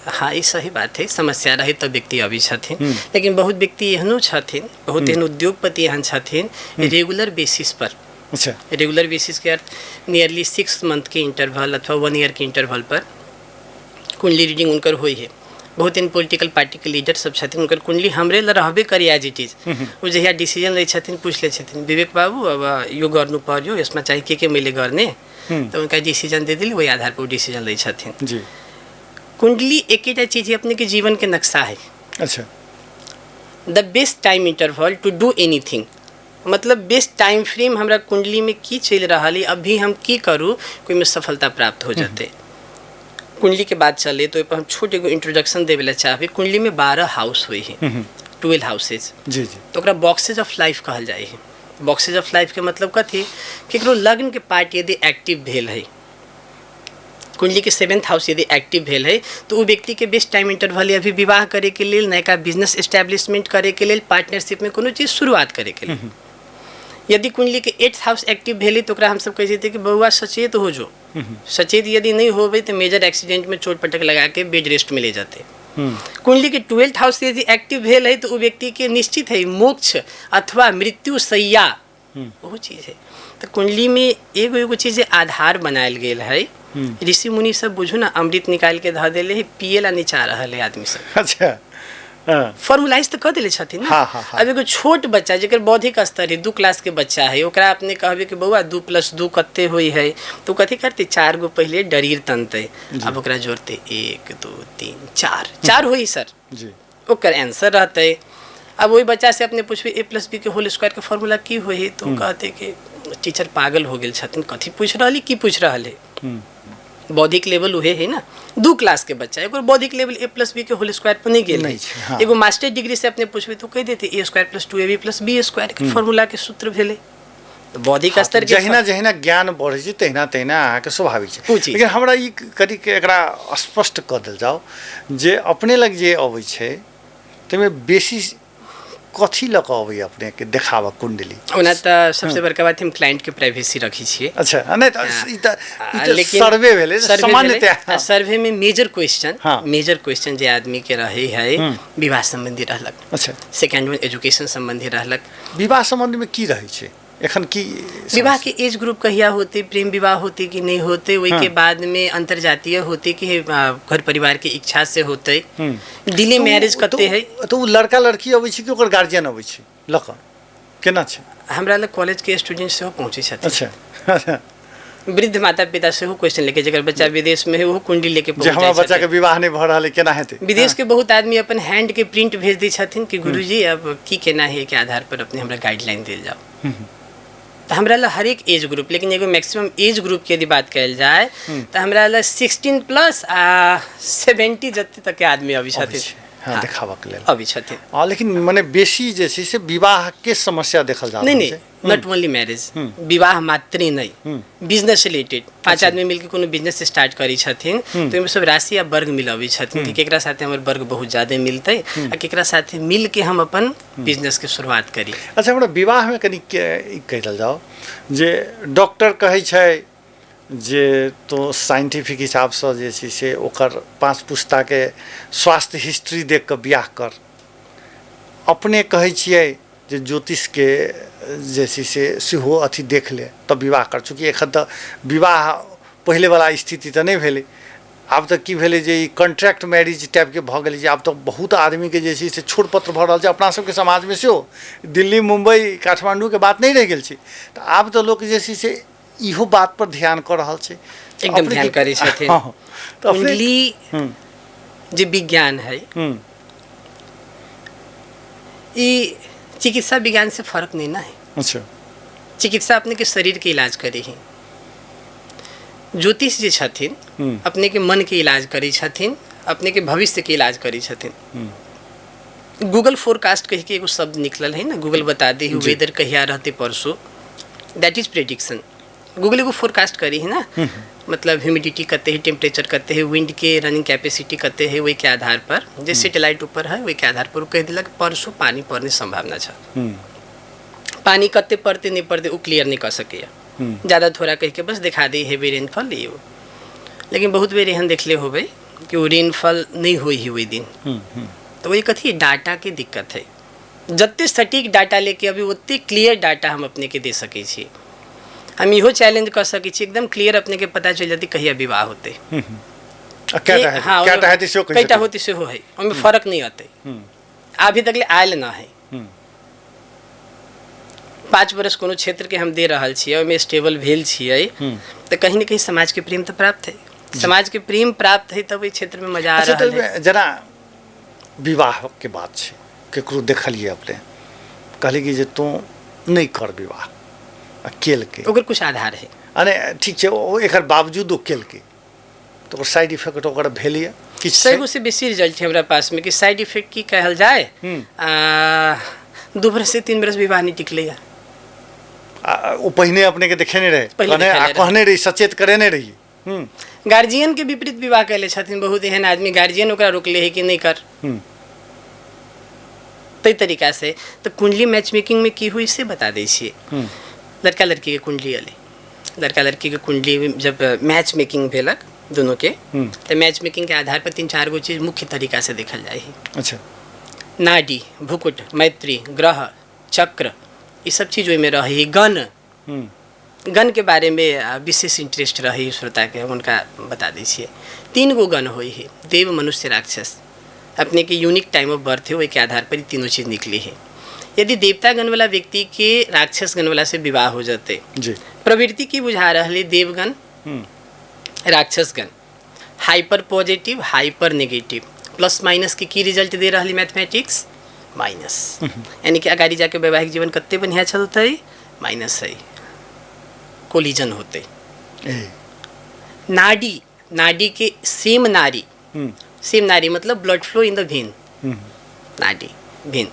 हाँ ये सही बात है, समस्या रहे तो व्यक्ति अभी छथिन, लेकिन बहुत व्यक्ति एहनो छथिन, बहुत एहन उद्योगपति एहन छथिन रेगुलर बेसिस पर। अच्छा, रेगुलर बेसिस के अर्थ नियरली 6 मंथ के इंटरवल अथवा 1 ईयर के इंटरवल पर कुंडली रीडिंग उनकर हुई है। बहुत इन पॉलिटिकल पार्टी के लीडर सब छथिन, उनकर कुंडली हमरे ल रहबे करी एज इट इज। वो जहिया डिसीजन ले छथिन, पूछ ले छथिन, विवेक बाबू अब यो गर्नु पर्यो, यसमा चाहिँ के मैले गर्ने, तो उनका डिसीजन दे दिली, वही आधार पर डिसीजन ले छथिन जी। कुंडली एक चीज अपने के जीवन के नक्शा है। अच्छा, the best time interval to do anything, मतलब बेस्ट टाइम फ्रेम हमरा कुंडली में की चल रहा है, अभी हम की करूँ कोई में सफलता प्राप्त हो जाते। कुंडली के बाद चले तो हम छोटे को इंट्रोडक्शन देवे चाहे। कुंडली में 12 हाउस हुई है, 12 हाउसेज जी जी। तो बॉक्सेज ऑफ लाइफ कहल जाए है। बॉक्सेज ऑफ लाइफ के मतलब कथी केकरो लग्न के पार्ट यदि एक्टिव भेल है, कुंडली के 7th हाउस यदि एक्टिव भेल है तो वो व्यक्ति के बेस्ट टाइम इंटरवल अभी विवाह करे के लिए, नयका बिजनेस एस्टैब्लिशमेंट करे के लिए, पार्टनरशिप में कोनो चीज शुरुआत करे के लिए। यदि कुंडली के 8th हाउस एक्टिव भेली तो हम सब कह देते कि बउआ सचेत हो जो, सचेत यदि नहीं होवे तो मेजर एक्सीडेंट में चोट पटक लगा के बेड रेस्ट में ले जाते। कुंडली के 12th हाउस यदि एक्टिव भेल है तो वो व्यक्ति के निश्चित है मोक्ष अथवा मृत्यु सैया वो चीज है। तो कुंडली में एगो चीज आधार बनायल गेल है। ऋषि मुनि सब बुझू ना अमृत निकाल के ध देले है, पिएला नहीं चाह रहा है आदमी सब। अच्छा फॉर्मुलाइज तो कर दिले छथिन ना। हाँ। अब एगो छोट बच्चा जेकर बौद्धिक स्तर है 2 क्लास के बच्चा है, ओकरा अपने कहबे कि बउआ 2 + 2 कते होई है, तो कथी करते 4 गो पहले डरीर तनते, अब ओकरा जोड़ते 1 2 3 4 होई सर जी, ओकर आंसर रहते। अब वही बच्चा से अपने पूछबे a + b के होल स्क्वायर के फॉर्मूला की होई तो कहते कि टीचर पागल हो गेल छथिन, कथी पूछ रहली की पूछ रहले। बौद्धिक लेवल उहे है ना, 2 क्लास के बच्चा एगो बौद्धिक लेवल a + b के होल स्क्वायर पर नहीं गेल है। हाँ। एगो मास्टर डिग्री से अपने पूछबे तो कह देते a² + 2ab + b² के फॉर्मूला के सूत्र भेले। तो बौद्धिक स्तर के जहिना ज्ञान बढ़े छै तहिना अहाँके स्वाभाविक छै। लेकिन हमरा ई करी के एकरा स्पष्ट कऽ देल जाओ जे अपने लग जे अबै छै तैमे बेसी कथी लऽ कऽ अबै अपने के देखावा कुंडली। ओना तऽ सबसे बड़का बात हम क्लाइंट के प्राइवेसी रखी छियै। अच्छा नहीं तो ई सर्वे भेले सामान्यतः सर्वे में मेजर क्वेश्चन जे आदमी के रहे है विवाह संबंधी रहलक। अच्छा सेकंड वन एजुकेशन संबंधी रहलक। विवाह संबंधी में की रहे छै एखन की विवाह के एज ग्रुप कहिया होते, प्रेम विवाह होते कि नहीं होते, वही के बाद में अंतरजातीय होते कि घर परिवार के इच्छा से होते, डिले मैरिज करते है। तो लड़का लड़की अबै छै कि ओकर गार्जियन अबै छै लक केना छै? हमरा लग कॉलेज के स्टूडेंट से पहुंचे छथिन। अच्छा वृद्ध माता पिता से क्वेश्चन लेके जगह बच्चा विदेश में है वो कुंडली लेके पहुंच जाय छै। बच्चा के विवाह नहीं भ रहल है केना हेतै? विदेश के बहुत आदमी अपन हैंड के प्रिंट भेज दै छथिन कि गुरुजी अब की केना है के आधार पर अपने हमरा गाइडलाइन देल जाओ। तो हमरा ला हर एक एज ग्रुप, लेकिन एगो मैक्सिमम एज ग्रुप के यदि बात कल जाए तो हमरा ला 16+ आ 70 जते तक के आदमी अभी छथिन। हाँ, देखावा के लेल अभी छथिन। हाँ, लेकिन माने बेसी जे छै से विवाह के समस्या देखल जा नहीं नॉट ओनली मैरिज, विवाह मात्र नहीं, बिजनेस रिलेटेड 5 आदमी मिलके कोनो बिजनेस स्टार्ट करी छथिन तो इनमें सब राशि या वर्ग मिलावे छथिन कि केकरा साथे हमर वर्ग बहुत ज्यादा मिलते आ केकरा साथे मिल के हम अपन बिजनेस के शुरुआत करी। अच्छा हमरा विवाह में कनी कहल जाओ जे डॉक्टर कहै छै जे तो साइंटिफिक हिसाब से जे छै से ओकर 5 पुस्ता के स्वास्थ्य हिस्ट्री देख के बियाह कर, अपने कहै छियै जे ज्योतिष के जे छै से सेहो अथी देख ले तब विवाह कर, चूँकि एखन तऽ विवाह पहले वाला स्थिति तऽ नहीं भेलै। आब तऽ की भेलै जे ई कॉन्ट्रैक्ट मैरिज टाइप के भऽ गेलै जे आब तऽ बहुत आदमी के जे छै से छोड़ पत्र भऽ रहल छै। अपना सबके समाज में सेहो दिल्ली मुंबई काठमांडू के बात नहीं रह गेल छै, तऽ आब तऽ लोग जे छै से इहो बात पर ध्यान कर रहल छै, एकदम ध्यान करै छथिन। तो कुंडली जे विज्ञान है ई चिकित्सा विज्ञान से फर्क नहीं ना है। अच्छा चिकित्सा अपने के शरीर के इलाज करे ही, ज्योतिष जे छथिन अपने के मन के इलाज करी छथिन, अपने के भविष्य के इलाज करी छथिन। गूगल फोरकास्ट कह के एगो शब्द निकलल है ना, गूगल बता दे वेदर कहिया रहते परसों, दैट इज प्रेडिक्शन। गूगल एगो फोरकास्ट करी है ना, मतलब ह्यूमिडिटी करते हैं, टेम्परेचर करते हैं, विंड के रनिंग कैपेसिटी करते हैं, वही के आधार पर जे सैटेलाइट ऊपर है वही के आधार पर कह दिलक परसों पानी पड़ने संभावना है। पानी कते पड़ते नहीं पड़ते वो क्लियर नहीं कर सके, ज़्यादा थोड़ा कह के बस दिखा दी हेवी रेनफॉल ये। लेकिन बहुत बेर एहन देखले होबे कि वो रेनफॉल नहीं हुई वही दिन, तो वही कथी डाटा के दिक्कत है। जत्ते सटीक डाटा लेके अभी उतने क्लियर डाटा हम अपने के दे सके छी। हम इहो चैलेंज कर सके छी एकदम क्लियर अपने के पता चल जाती कहिया विवाह होते, कैटा होती से हो है, उनमें फर्क नहीं आते। अभी तक ले आयल ना है। 5 वर्ष कोनो क्षेत्र के हम दे रहल छियै, ओहिमे स्टेबल भेल छियै तो कहीं न कहीं समाज के प्रेम तो प्राप्त है। समाज के प्रेम प्राप्त है तब क्षेत्र में मजा आ रहा है। जना विवाह के बात छै, केकरो देखलिए अपने कहली कि जे तू नहीं कर विवाह केल के, ओकर कुछ आधार है। अरे ठीक है, एकर बावजूद केल के तो साइड इफेक्ट ओकर भेलिए किछ छै? 100 से बेसी रिजल्ट है हमरा पास में कि साइड इफेक्ट की कहल जाए 2 बरस से 3 बरस विवाह नहीं टिकले। वो पहिने अपने के देखे नहीं रहे, पहिले कहने देखेले कहने रही, सचेत करे नहीं रही। गार्जियन के विपरीत विवाह कैले छथिन। बहुत एहन आदमी गार्जियन ओकरा रोकले है कि नहीं कर। तै तरीका से तो कुंडली मैच मेकिंग में की हुई से बता दै छियै। लड़का लड़की के कुंडली अले, लड़का लड़की के कुंडली जब मैच मेकिंग भेलक दोनों के, तो मैच मेकिंग के आधार पर 3-4 गो चीज मुख्य तरीका से देखल जाए है। अच्छा। नाडी, भुकुट, मैत्री, ग्रह, चक्र, ये सब चीज ओहिमे रहे है। गण, गण के बारे में विशेष इंटरेस्ट रही श्रोता के, उनका बता दै छियै। 3 गो गण होई है, देव, मनुष्य, राक्षस। अपने के यूनिक टाइम ऑफ बर्थ है, वही के आधार पर ये तीनों चीज निकली है। यदि देवता गण वाला व्यक्ति के राक्षस गण वाला से विवाह हो जाते, प्रवृत्ति की बुझा रही देवगण, राक्षस गण, hyper positive, hyper negative, plus minus की रिजल्ट दे रही मैथमेटिक्स, माइनस। यानी कि अगाड़ी जाके वैवाहिक जीवन कते बढ़िया चलते, माइनस है, कोलिजन होते। नाडी, नाडी के सेम नारी, सेम नारी मतलब blood flow in the when, नाडी वेन।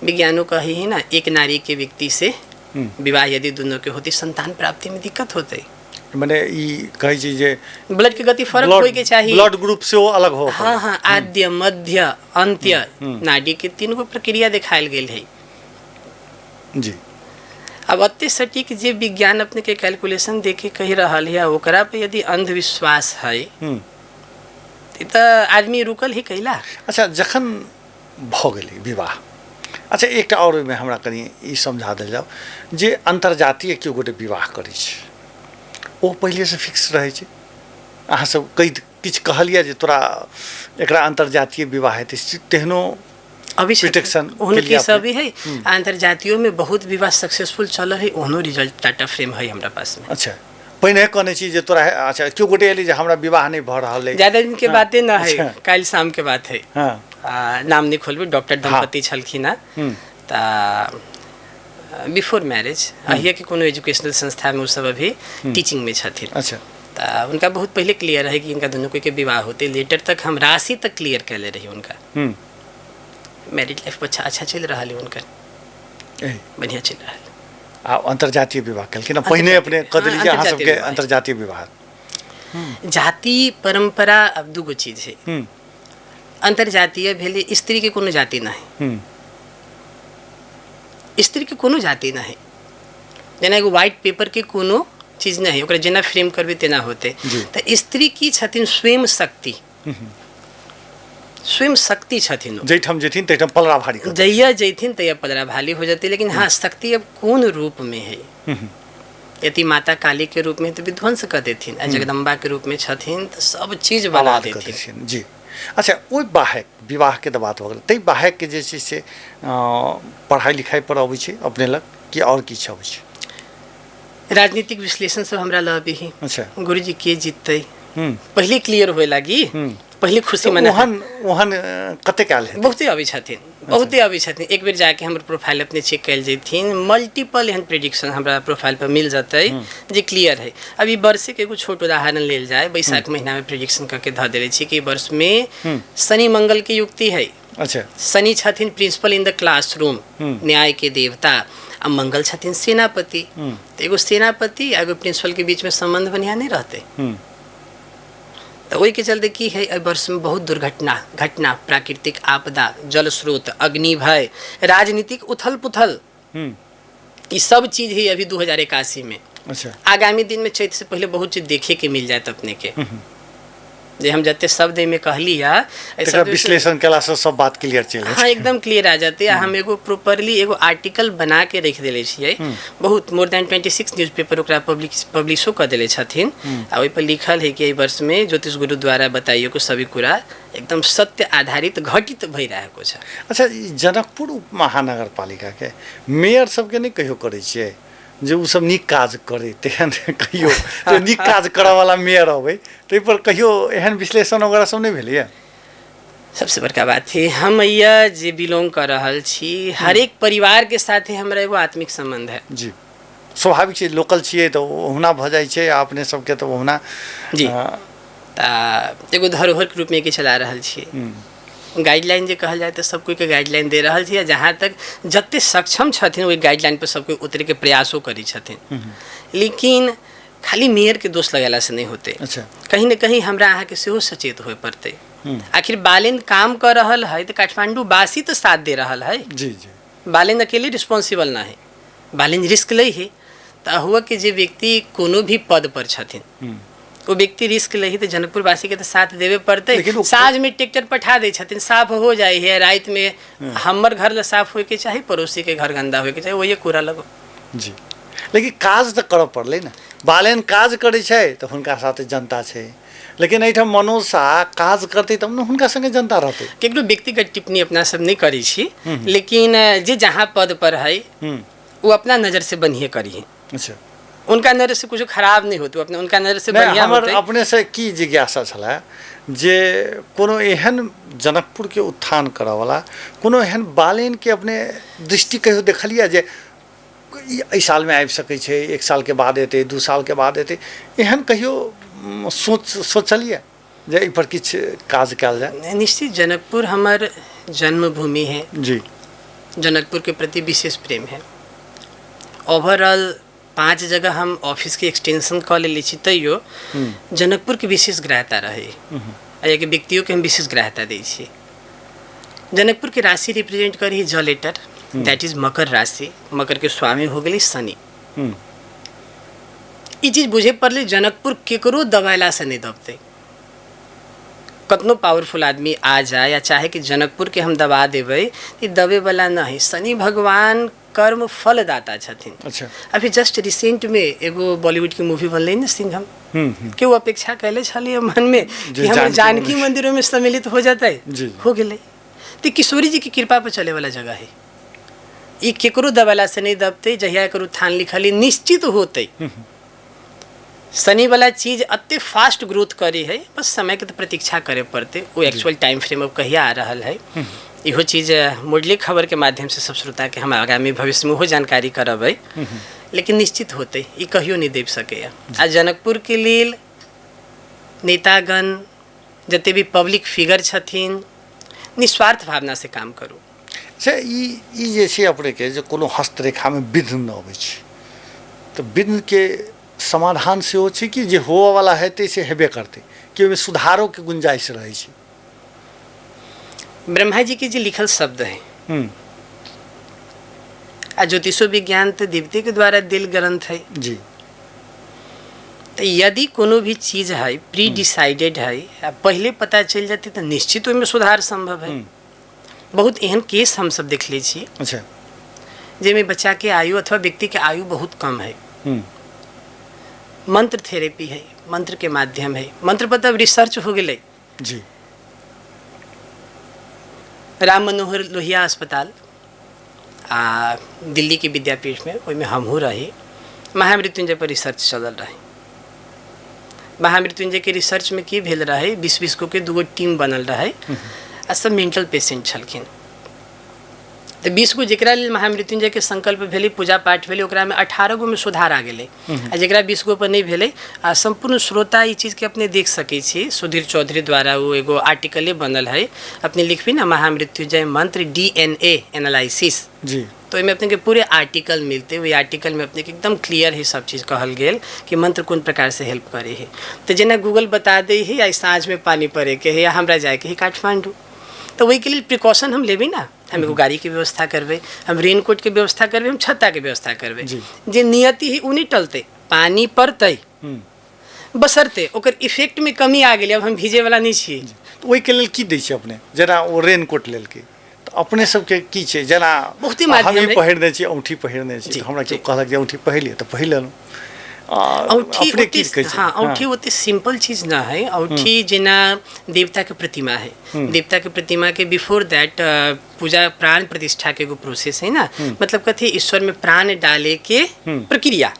विज्ञानों का ही है ना, एक नारी के व्यक्ति से विवाह यदि दोनों के होती, संतान प्राप्ति में दिक्कत होते। माने ई कही चीजे ब्लड के गति फर्क होए के चाहिए, ब्लड ग्रुप से वो अलग हो। हाँ हाँ, आद्य, मध्य, अंत्य, नाडी के 3 गो प्रक्रिया दिखायल गेल है जी। अब अत्ते सटीक जे विज्ञान अपने के कैलकुलेशन देके कही रहा है, ओकरा पे यदि अंधविश्वास है तो आदमी रुकल ही कैला। अच्छा, जखन भ गेलै विवाह, अच्छा एकटा और में हमरा कनी ई समझा देल जाओ जे अंतर्जातीय केओ गोटे विवाह करै छै, ओ पहिले से फिक्स रहै छै। अहाँ सब कई किछु कहलिए जे तोरा एकरा अंतर्जातीय विवाह हेतै, तेहनो अभी प्रोटेक्शन उनके सभी है। अंतर्जातीयों में बहुत विवाह सक्सेसफुल चल है, ओनो रिजल्ट टाटा फ्रेम है हमरा पास में। अच्छा, पहिने कहने छी जे तोरा अच्छा केओ गोटे एली जे हमरा विवाह नहीं भ रहल है, ज्यादा दिन के बातें ना है, अच्छा। कल शाम के बात है। नाम नहीं खोलबे, डॉक्टर दंपति छलखिन ता बिफोर मैरिज अहिया के कोनो एजुकेशनल संस्था में वो सब अभी टीचिंग में छथिन। अच्छा। ता उनका बहुत पहले क्लियर है कि इनका दोनों के विवाह होते। लेटर तक हम राशि तक क्लियर कैले रही उनका। मैरिड लाइफ अच्छा चल रहा है उनका, बढ़िया चल रहा है। आ अंतर्जातीय विवाह कलखिन पहिने अपने कदली जे अहाँ सबके अंतर्जातीय विवाह। जाति परंपरा अब 2 गो चीज है। अंतर्जातीय भेले स्त्री के कोनो जाति नहीं, स्त्री के कोनो जाति नहीं। जेना एगो व्हाइट पेपर के कोनो चीज नहीं, ओकरा जेना फ्रेम करबे तेना होते। तो स्त्री की छथिन स्वयं शक्ति, स्वयं शक्ति छथिन। जैठम जेथिन तैठम पलरा भारी कर जइया जैथिन तैया पलरा भारी हो जाती। लेकिन हाँ, शक्ति अब कौन रूप में है? यदि माता काली के रूप में तो विध्वंस कर देथिन, जगदम्बा के रूप में छथिन तो सब चीज बना देथिन जी। अच्छा, ओइ बाहेक विवाह के बात हो गेल, तै बाहेक के जे छै से पढ़ाई लिखाई पर अबै छै अपने लग कि और किछ अबै छै? राजनीतिक विश्लेषण सब हमरा लबे ही। अच्छा। गुरुजी के जीतते पहले क्लियर होए लागी, पहले खुशी मना। ओहन कते काल है? बहुते अभी छथिन, बहुते अभी छथिन। एक बेर जाके हमर प्रोफाइल अपने चेक कैल जैथिन, मल्टीपल एहन प्रेडिक्शन हमरा प्रोफाइल पर मिल जाते जे क्लियर है। अभी वर्ष के एगो छोट उदाहरण लेल जाए, बैसाख महीना में प्रेडिक्शन करके ध देले छी कि वर्ष में शनि मंगल के युक्ति है। अच्छा। शनि छथिन प्रिंसिपल इन द क्लासरूम, न्याय के देवता, अब मंगल छथिन सेनापति। तो एगो सेनापति एगो प्रिंसिपल के बीच में संबंध बढ़िया नहीं रहते। तो वही के चलते की है, वर्ष में बहुत दुर्घटना घटना, प्राकृतिक आपदा, जल स्रोत, अग्नि भय, राजनीतिक उथल पुथल, ये सब चीज है अभी 2081 में। अच्छा। आगामी दिन में चैत से पहले बहुत चीज देखे के मिल जाए अपने के। जे हम जते शब्द में कहली है, ऐसा विश्लेषण केला से सब बात क्लियर चले। हाँ, एकदम क्लियर आ जाते। हम एगो प्रॉपरली एगो आर्टिकल बना के रख देले छियै, बहुत मोर देन 26 न्यूज़पेपर ओकरा पब्लिशो कर देले छथिन। आ ओइ पर लिखल है कि एहि वर्ष में ज्योतिष गुरु द्वारा बताइयो को सभी कुरा एकदम सत्य आधारित घटित भई रहेको छ। अच्छा, जनकपुर महानगर पालिका के मेयर सबके नहीं कहियो करे छियै जे उ सब नीक काज करे, तेहन कहियो जे नीक काज करा वाला मेयर होबै, तै पर कहियो एहन विश्लेषण वगैरह सब नहीं भेलैया? सबसे बड़का बात है, हम या जे बिलोंग कर रहल छी, हर एक परिवार के साथ हमरा एगो आत्मिक संबंध है। जी, स्वाभाविक छै, लोकल छियै तो ओहुना भ जाइ छै, अपने सबके तो ओहुना। जी। एगो धरोहर के रूप में के चला रहल छियै। गाइडलाइन जे कहल जाए तो सब कोई के गाइडलाइन दे रहल छी, जहाँ तक जते सक्षम छथिन ओहि गाइडलाइन पर सब कोई उतरे के प्रयासो करी छथिन। लेकिन खाली मेयर के दोष लगाला से नहीं होते। अच्छा। कहीं न कहीं हमरा अहाँ के सेहो सचेत होए पड़ते। आखिर बालेन काम कर रहल है तो काठमांडू वासी तो साथ दे रहल है। जी जी। बालेन अकेले रिस्पॉन्सिबल ना है, बालेन रिस्क ले है। तो हुआ कि जे व्यक्ति कोनो भी पद पर छथिन वो व्यक्ति रिस्क ले तो जनकपुर वासी के तो साथ देवे पड़ते। साँझ में ट्रैक्टर पठा दे छथिन, साफ हो जाए है, रात में हमर घर ला साफ होए के चाही, पड़ोसी के घर गंदा होए के चाही, वही कूड़ा लगो। जी, लेकिन काज तो करऽ पड़लै ना। बालेन काज करै छै तऽ हुनका साथे जनता छै, लेकिन एहिठाम मनोज शाह काज करते तब ने हुनका संगे जनता रहते। केकरो व्यक्तिगत टिप्पणी अपना सब नहीं करी छी, लेकिन जे जहाँ पद पर है वो अपना नजर से बढ़िया करी है। अच्छा, उनका नजर से कुछ खराब नहीं होते, अपने उनका नजर से बढ़िया होते। अपने से की जिज्ञासा छला जे कोनो एहन जनकपुर के उत्थान करऽ वाला कोनो एहन बालेन के अपने दृष्टि कहियो देखलिए जे एहि साल में आबि सकै छै, 1 साल के बाद एतै, 2 साल के बाद एतै, एहन कहियो सोचलिए जे एहि पर किछु काज कयल जाए? निश्चित जनकपुर हमर जन्मभूमि है जी, जनकपुर के प्रति विशेष प्रेम है। ओवरऑल 5 जगह हम ऑफिस के एक्सटेंशन कऽ लेले छी, तैयो जनकपुर के विशेष ग्राह्यता रहे, एक व्यक्तियों के हम विशेष ग्राह्यता दै छी। जनकपुर के राशि रिप्रेजेंट करी जलेटर, दैट इज मकर राशि। मकर के स्वामी हो गई शनि। ई चीज बुझे पड़ले जनकपुर केकरो दबाइला से नहीं दबते। कतनो पावरफुल आदमी आ जाए या चाहे कि जनकपुर के हम दबा देवे, ई दबे वाला नहीं। शनि भगवान कर्म फलदाता छथिन। अच्छा। अभी जस्ट रिसेंट में एगो बॉलीवुड की मूवी बनले न सिंघम, के वो अपेक्षा कैले छलिए मन में कि हम जानकी मंदिरों में सम्मिलित हो जाता है, हो गए। तो किशोरी जी की कृपा पर चले वाला जगह है। ये केकरो दबाला से नहीं दबते। जहिया एकर उत्थान लिखली निश्चित होते। शनि वाला चीज अत्ते फास्ट ग्रोथ करे है, बस समय के तो प्रतीक्षा करे पड़ते। वो एक्चुअल टाइम फ्रेम अब कहिया आ रहा है, इहो चीज मुरली खबर के माध्यम से सब श्रोता के हम आगामी भविष्य में हो जानकारी करबै। लेकिन निश्चित होते ये कहियो नहीं देव सके। आ जनकपुर के लिए नेतागण जते भी पब्लिक फिगर छथिन निस्वार्थ भावना से काम करू। अच्छा, ई जे छै अपने के जे कोनो हस्तरेखा में विघ्न न अबै छै, तो विघ्न के समाधान से हो छै कि जे होवे वाला हेतै से हेबे करते, कि ओहिमे सुधारों के गुंजाइश रहै छै? ब्रह्मा जी के जो लिखल शब्द है आ ज्योतिषो विज्ञान तो देवते के द्वारा दिल ग्रंथ है जी। तो यदि कोनो भी चीज है प्री डिसाइडेड है, पहले पता चल जाती तो निश्चित में सुधार संभव है। बहुत एहन केस हम सब देख ले छी। अच्छा। जेमें बच्चा के आयु अथवा व्यक्ति के आयु बहुत कम है, मंत्र थेरेपी है, मंत्र के माध्यम है। मंत्र पर तब रिसर्च हो गए जी। राम मनोहर लोहिया अस्पताल आ दिल्ली के विद्यापीठ में ओहिमे हमहूँ रही। महामृत्युंजय पर रिसर्च चलल रहे। महामृत्युंजय के रिसर्च में की भेल रहे, 20-20 को के 2 टीम बनल रहे आ सब मेंटल पेशेंट छलखिन। तो 20 गो जकरा लेल महामृत्युंजय के संकल्प भेले, पूजा पाठ भेले, ओकरा में 18 गो में सुधार आ गए। आ जकरा 20 गो पर नहीं भेले, आ संपूर्ण श्रोता ये चीज़ के अपने देख सके छी। सुधीर चौधरी द्वारा वो एगो आर्टिकले बनल है, अपने लिखबी ना महामृत्युंजय मंत्र DNA एनालिसिस जी। तो इसमें अपने के पूरे आर्टिकल मिलते। वही आर्टिकल में अपने के एकदम क्लियर है सब चीज़ कहल गेल कि मंत्र कौन प्रकार से हेल्प करे है। तो जेना गूगल बता दे है या साँझ में पानी पड़े के है या हमरा जाए के है काठमांडू, तो वही के लिए प्रिकॉशन हम लेबे ना। हम एगो गाड़ी के व्यवस्था करबे, हम रेनकोट के व्यवस्था करबे, हम छत्ता के व्यवस्था करबे। जे नियति है उन्हीं टलते, पानी पड़ते बसरते ओकर इफेक्ट में कमी आ गई। अब हम भीजे वाला नहीं छी। तो वही के लिए की दै छै अपने? जेना वो रेनकोट लेल के तो अपने सबके की छै, जेना हम पहिरने छी, औंठी पहिरने छी, हमरा केओ कहलक जे औंठी पहिर लिअ तो पहिर लेलहुँ। औंठी हाँ, औंठी ओते सिंपल चीज ना है। औंठी जेना देवता के प्रतिमा है, देवता के प्रतिमा के बिफोर दैट पूजा प्राण प्रतिष्ठा के एगो प्रोसेस है ना। मतलब कथी ईश्वर में प्राण डाले के प्रक्रिया।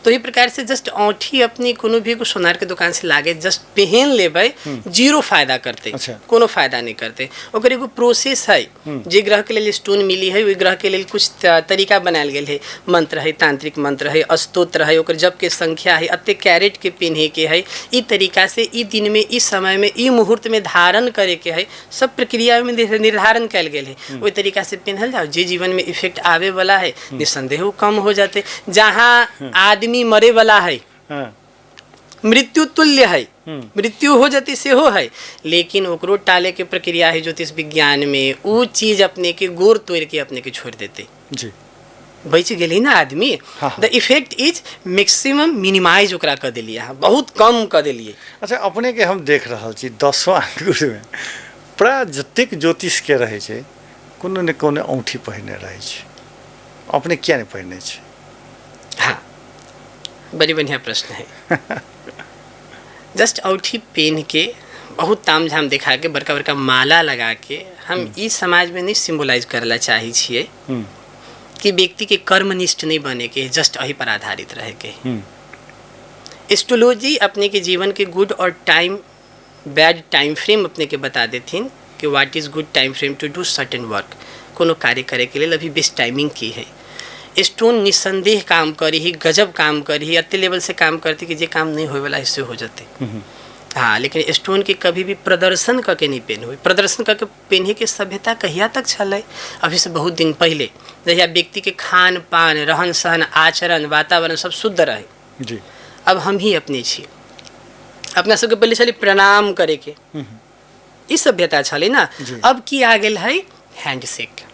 तो ही प्रकार से जस्ट औंठी अपनी कोनो भी एगो सोनार के दुकान से लागे जस्ट पहन लेबै, जीरो फायदा करते, अच्छा। कोनो फायदा नहीं करते। ओकर एगो प्रोसेस है, जे ग्रह के लिए स्टोन मिली है, ओहि ग्रह के लिए कुछ तरीका बनायल गेल है, मंत्र है, तांत्रिक मंत्र है, स्तोत्र है, ओकर जप के संख्या है, अत्ते कैरेट के पिन्हे के है, ई तरीका से ई दिन में, ई समय में, ई मुहूर्त में धारण करे के है, सब प्रक्रिया में निर्धारण कयल गेल है। वही तरीका से पिन्हल जाओ, जे जीवन में इफेक्ट आवे वाला है निसंदेह वो कम हो जाते। जहाँ आदमी मरे वाला है, हाँ, मृत्यु तुल्य है, मृत्यु हो जाती से हो है, लेकिन ओकरो टाले के प्रक्रिया है ज्योतिष विज्ञान में, वो चीज अपने के गोर तोड़ के अपने के छोड़ देते, जी, बच गेली ना आदमी। हाँ। The effect is maximum minimize ओकरा कर दिलिए, बहुत कम कर दिलिए। अच्छा, अपने के हम देख रहल छी 10वां अंकुर में प्राय जतेक ज्योतिष के रहे छै, कोनो ने कोनो औंठी पहिने रहे छै, अपने किया नहीं पहिने छै? हाँ, बड़ी बढ़िया प्रश्न है। जस्ट औठी पहन के, बहुत ताम झाम दिखा के, बड़का बड़का माला लगा के हम इस समाज में नहीं सिम्बोलाइज करला चाहे छिए कि व्यक्ति के कर्मनिष्ठ नहीं बने के, जस्ट अही पर आधारित रहे के। एस्ट्रोलॉजी अपने के जीवन के गुड और बैड टाइम फ्रेम अपने के बता देथिन कि what is good time frame to do certain work, कोनो कार्य करे के लिए अभी बेस्ट टाइमिंग की है। स्टोन निसंदेह काम करी ही, गजब काम करी ही, अत्ते लेवल से काम करती कि जे काम नहीं होए वाला इससे हो जाते। हाँ, लेकिन स्टोन के कभी भी प्रदर्शन करके नहीं पहन हुई। प्रदर्शन करके पहने के सभ्यता कहिया तक चले? अभी से बहुत दिन पहले, जहिया व्यक्ति के खान पान, रहन सहन, आचरण, वातावरण सब शुद्ध रहे। जी, अब हम ही अपने छी, अपना सबके पहले चली प्रणाम करे के, ई सभ्यता चले ना। अब की आ गेल है हैंडशेक।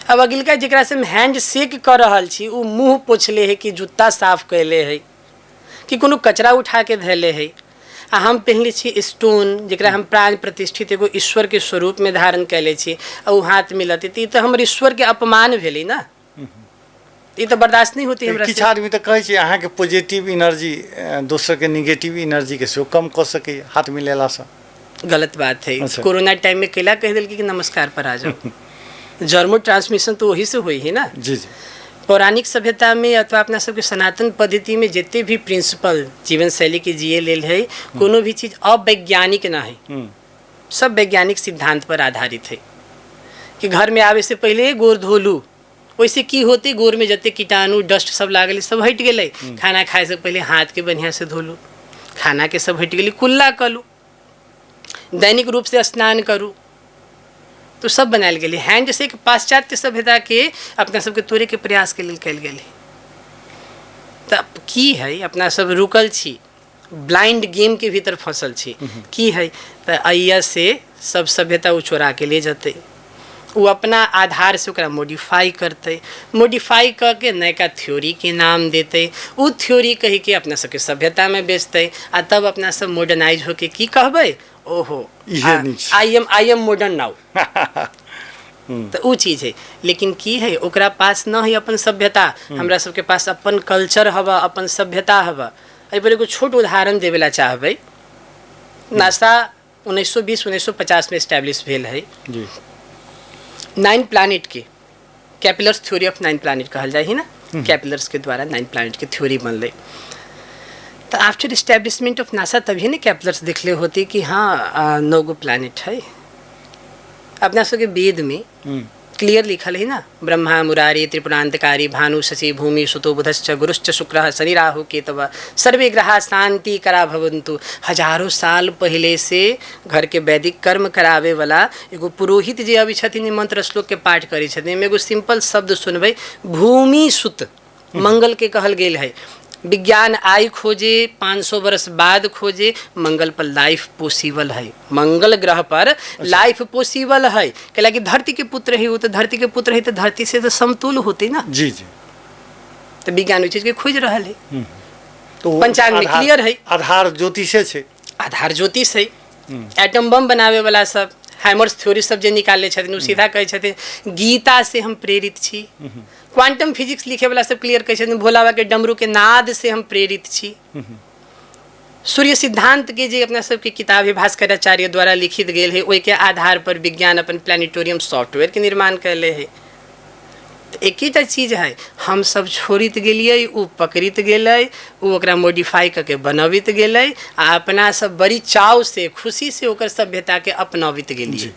अब अगिलका जरा से हम हैंड शेक कर रहा छी, वो मुँह पोछले है कि जूता साफ कैले है कि कोनो कचरा उठा के धैले है, आ हम पहनले छी स्टोन, जरा हम प्राण प्रतिष्ठित एगो ईश्वर के स्वरूप में धारण कैले छी, और वो हाथ मिलते, तो ये तो हमर ईश्वर के अपमान भेली ना, ये तो बर्दाश्त नहीं होती हमरा से। किछु आदमी तो कहै छै अहाँ के पॉजिटिव एनर्जी दोसर के नेगेटिव एनर्जी के सेहो कम कऽ सकै हाथ मिलेला से। गलत बात है। अच्छा। कोरोना टाइम में केला कह दिल कि नमस्कार पर आ जाओ। जर्मो ट्रांसमिशन तो वही से हुई है ना। जी जी, पौराणिक सभ्यता में अथवा अपना सबके सनातन पद्धति में जितने भी प्रिंसिपल जीवन शैली के जिये लेल है, कोनो भी चीज़ अवैज्ञानिक ना है, सब वैज्ञानिक सिद्धांत पर आधारित है। कि घर में आवे से पहले गोर धोलू, वैसे की होती गोर में जते कीटाणु डस्ट सब लागल सब हट गए। खाना खाए से पहले हाथ के बढ़िया से धोलू, खाना के सब हट गए, कुल्ला कलू, दैनिक रूप से स्नान करूँ, तो सब बनायल गेल। हैंड से पाश्चात्य सभ्यता के अपना सबके तोड़े के प्रयास के लिए कल गेल। तब की है अपना सब रुकल छी, ब्लाइंड गेम के भीतर फंसल छी। की है तो अय्या से सब सभ्यता वो चोरा के ले जाते, वो अपना आधार से ओकरा मॉडिफाई करते, मॉडिफाई करके नयका थ्योरी के नाम देते, वो थ्योरी कही के अपना सबके सभ्यता में बेचते, आ तब अपना सब मॉडर्नाइज होके की कहबे, ओहो आई एम मॉडर्न नाउ। तो वो चीज़ है। लेकिन की है ओकरा पास न है अपन सभ्यता, हमरा सबके पास अपन कल्चर हवा, अपन सभ्यता हवा। एहि पर एगो छोट उदाहरण देवेला चाहबै। नासा 1920-1950 में इस्टेब्लिश भेल है जी। 9 प्लानिट के कैपिलर्स थ्योरी ऑफ 9 प्लानिट कहल जाए ही ना, कैपिलर्स के द्वारा 9 प्लानिट के थ्योरी बनले। तो आफ्टर इस्टेब्लिशमेंट ऑफ नासा तभी ने कैपिलर्स दिखले होती कि हाँ 9 गो प्लानिट है। अपना सबके वेद में क्लियर लिखल है ना, ब्रह्मा मुरारी त्रिपुरांतकारी भानु शशि भूमि सुतो बुधश्च गुरुश्च शुक्र शनि राहु केतव सर्वे ग्रहा शांति करा भवंतु। हजारों साल पहले से घर के वैदिक कर्म करावे वाला एगो पुरोहित जी अभी छथिन, मंत्र श्लोक के पाठ करी छथिन। एगो सिंपल शब्द सुनबै, भूमि सुत मंगल के कहल गेल है। विज्ञान आई खोजे, 500 वर्ष बाद खोजे, मंगल पर लाइफ पॉसिबल है, मंगल ग्रह पर लाइफ पॉसिबल है। कहला कि धरती के पुत्र है, वो तो धरती के पुत्र है तो धरती से तो समतुल होते ना। जी जी, तो विज्ञान उस चीज के खोज रहा है। तो पंचांग में क्लियर है, आधार ज्योतिषे छै, आधार ज्योतिष है। एटम बम बनावे वाला सब हैमर्स थ्योरी सब जे निकाले छथिन, वो सीधा कहे छथिन गीता से हम प्रेरित छी। क्वांटम फिजिक्स लिखे वाला सब क्लियर कहे छथिन भोला बाबा के डमरू के नाद से हम प्रेरित छी। सूर्य सिद्धांत के जे अपना सबके किताब है भास्कराचार्य द्वारा लिखित गेल है, ओहि के आधार पर विज्ञान अपन प्लानिटोरियम सॉफ्टवेयर के निर्माण कैले है। तो एक ही चीज़ है, हम सब छोड़ित गेलिए, उ पकड़ित गेलै, उ ओकरा मॉडिफाई करके बनबित गेलै, आ अपना सब बड़ी चाव से खुशी से ओकर सभ्यता के अपनाबित गेलिए।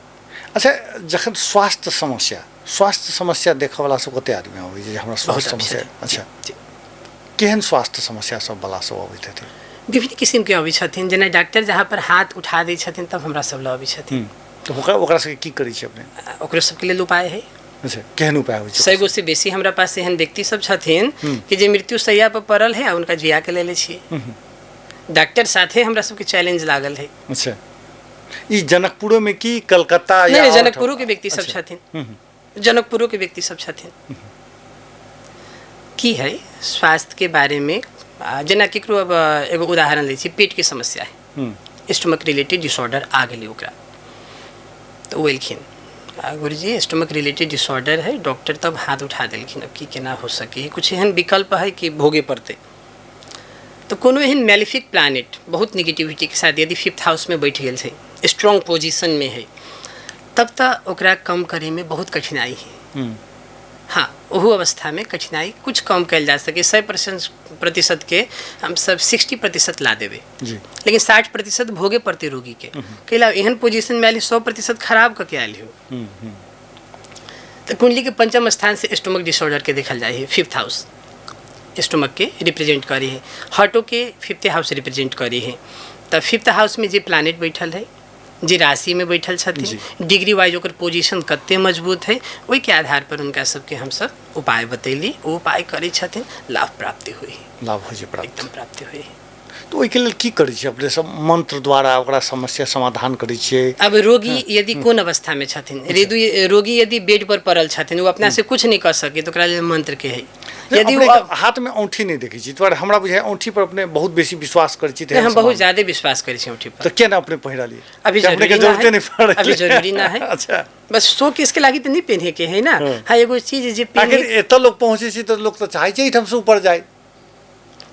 अच्छा, जखन स्वास्थ्य समस्या देखऽ वाला सब कते आदमी अबै जे हमरा स्वास्थ्य समस्या? अच्छा, केहन स्वास्थ्य समस्या सब वाला सब अबैत हेतै? विभिन्न किस्म के अबै छथिन, जेना डॉक्टर जहाँ पर हाथ उठा दै छथिन तब हमरा सब लग अबै छथिन। तो ओकरा सबके की करै छी अपने? ओकरो सबके लेल उपाय है। अच्छा, केहन उपाय होइ छै? 100 गो से बेसी हमरा पास एहन व्यक्ति सब छथिन कि जे मृत्यु शैया पर पड़ल है, उनका जिया के लेले छियै। डॉक्टर साथे हमरा सबके चैलेंज लागल है। अच्छा, ई जनकपुरो में की कलकत्ता या? नहीं, जनकपुरो के व्यक्ति सब छथिन, जनकपुरो के व्यक्ति सब छथिन। की है स्वास्थ्य के बारे में, जेना केकरो अब एगो उदाहरण लै छी, पेट के समस्या है, स्टमक रिलेटेड डिसऑर्डर आ गेलै ओकरा, तो वो एलखिन, गुरुजी स्टमक रिलेटेड डिसऑर्डर है, डॉक्टर तब हाथ उठा देलखिन, अब की केना हो सके, कुछ एहन विकल्प है कि भोगे पड़ते। तो कोनो एहन मैलिफिक प्लानेट बहुत निगेटिविटी के साथ यदि 5th हाउस में बैठ गेल छै, स्ट्रॉन्ग पोजीशन में है, तब तक ओकरा कम करे में बहुत कठिनाई है। हाँ, ओहू अवस्था में कठिनाई कुछ कम कल जा सके। 100% के हम सब 60% ला देवे, लेकिन 60% भोगे पड़ते रोगी के। कैला एहन पोजीशन में आए 100% खराब करके आए हो। तो कुंडली के पंचम स्थान से स्टोमक डिसऑर्डर के देखल जाए है। 5th हाउस स्टोमक के रिप्रेजेंट करे है, हार्टो के 5th हाउस रिप्रेजेंट करे है। तो 5th हाउस में जे प्लानेट बैठल है, जे राशि में बैठल छथिन, डिग्री वाइज ओकर पोजीशन कते मजबूत है, वही के आधार पर उनका सबके हम सब उपाय बतैली, वो उपाय करे छथिन, लाभ प्राप्ति हुई, लाभ हो जाए, एकदम प्राप्ति हुई। तो ओहिके लेल की करै छियै अपने सब? मंत्र द्वारा ओकरा समस्या समाधान करै छियै? अब रोगी यदि कोन अवस्था में छथिन, रोगी यदि बेड पर पड़ल छथिन, वो अपना से कुछ नहीं कर सके, तो ओकरा लेल मंत्र के है। यदि हाथ में औंठी नहीं देखै छी, तो हमरा बुझाय औंठी पर अपने बहुत बेसी विश्वास करै छी। हम बहुत ज्यादा विश्वास करै छी औंठी पर। तो केना अपने पहिरालिए? अभी जरूरी ना है। अच्छा, बस शो किसके लागी तो नहीं पहने के है ना। हाँ, एगो चीज जे अगर एत लोग पहुँचे छी तो लोग तो चाहे छै हम से ऊपर जाए,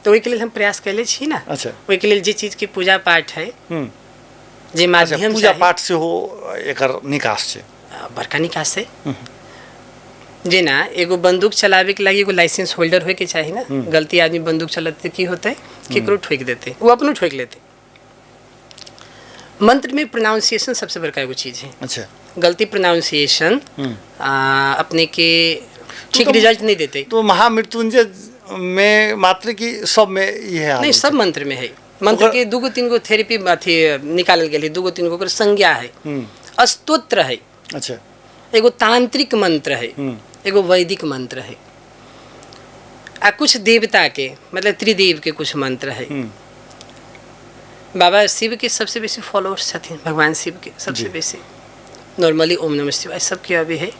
तो ओहि के लेल हम प्रयास कैले छी ना। अच्छा, ओहि के लेल जे चीज के पूजा पाठ है, जे माध्यम पूजा पाठ से हो एकर निकास छै, बड़का निकास है। जेना एगो बंदूक चलावे के लागी एगो लाइसेंस होल्डर होए के चाहिए ना। गलती आदमी बंदूक चलाते की होता है, केकरो ठोक देते, वो अपनो ठोक लेते। मंत्र में प्रोनाउंसिएशन सबसे बड़का एगो चीज है। अच्छा, गलती प्रोनाउंसिएशन अपने के ठीक रिजल्ट नहीं देते। तो महामृत्युंजय में मात्र की सब में यह नहीं, सब मंत्र में है। मंत्र के 2-3 गो थेरेपी अथी निकालल गेल, 2-3 गो संज्ञा है, स्तोत्र है। अच्छा, एगो तांत्रिक मंत्र है, एगो वैदिक मंत्र है, आ कुछ देवता के मतलब त्रिदेव के कुछ मंत्र है। बाबा शिव के सबसे बेसी फॉलोअर्स छथिन, भगवान शिव के सबसे बेसी। नॉर्मली ओम नमः शिवाय सबके अभी है।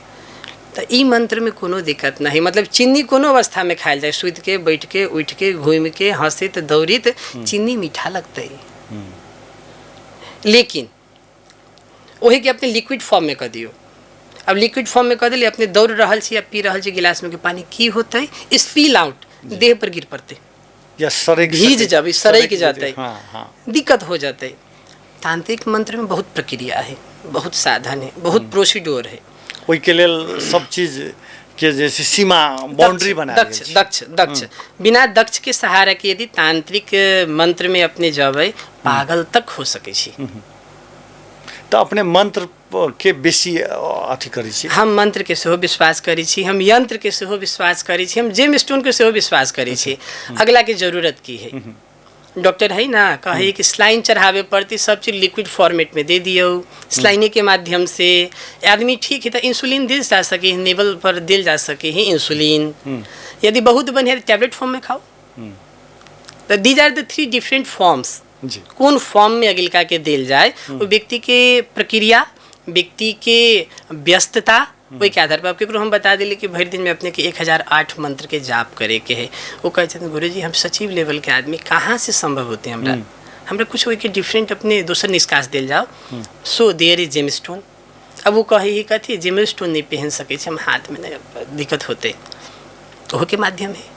तो ई मंत्र में कोनो दिक्कत नहीं, मतलब चीनी कोनो अवस्था में खायल जाए, सुत के, बैठ के, उठ के, घूम के, हंसित दौड़ित, चीनी मीठा लगता है, लेकिन वही के अपने लिक्विड फॉर्म में कर दियो। अब लिक्विड फॉर्म में कर दिली, अपने दौड़ रहल छी या पी रहल छी गिलास में के पानी, की होता है, स्पील आउट, देह पर गिर पड़ते या सरेक भीज जब सरेक के जाता है, हाँ। दिक्कत हो जाता है। तांत्रिक मंत्र में बहुत प्रक्रिया है, बहुत साधन है, बहुत प्रोसीड्योर है। ओहि के लेल सब चीज के जैसे सीमा बाउंड्री बना दक्ष बिना दक्ष के सहारा के यदि तांत्रिक मंत्र में अपने जबै, पागल तक हो सके छी। तो अपने मंत्र के बेसी अथी करै छी? हम मंत्र के सेहो विश्वास करै छी, हम यंत्र के सेहो विश्वास करै छी, हम जेम स्टोन के सेहो विश्वास करै छी। अगला के जरूरत की है? डॉक्टर है ना, कहे कि स्लाइन चढ़ावे पड़ती, सब चीज लिक्विड फॉर्मेट में दे दियो, स्लाइने के माध्यम से आदमी ठीक है। तो इंसुलिन दिल जा सके, नेवल पर दिल जा सके ही इंसुलिन। यदि बहुत बढ़िया टैबलेट फॉर्म में खाओ। तो these are the 3 different forms. कौन फॉर्म में अगिलका के दिल जाए, वो व्यक्ति के प्रक्रिया, व्यक्ति के व्यस्तता, वही के आधार पर। अब केकरो हम बता दिले कि भर दिन में अपने के 1008 मंत्र के जाप करे के है, वो कहते हैं गुरुजी हम सचिव लेवल के आदमी, कहाँ से संभव होते हैं हमरा कुछ वही के डिफरेंट अपने दूसर निष्कास दिल जाओ। So there is gem stone. अब वो कहे ही कहती है जेम स्टोन नहीं पहन सके, हम हाथ में नहीं दिक्कत होते, तो के माध्यम है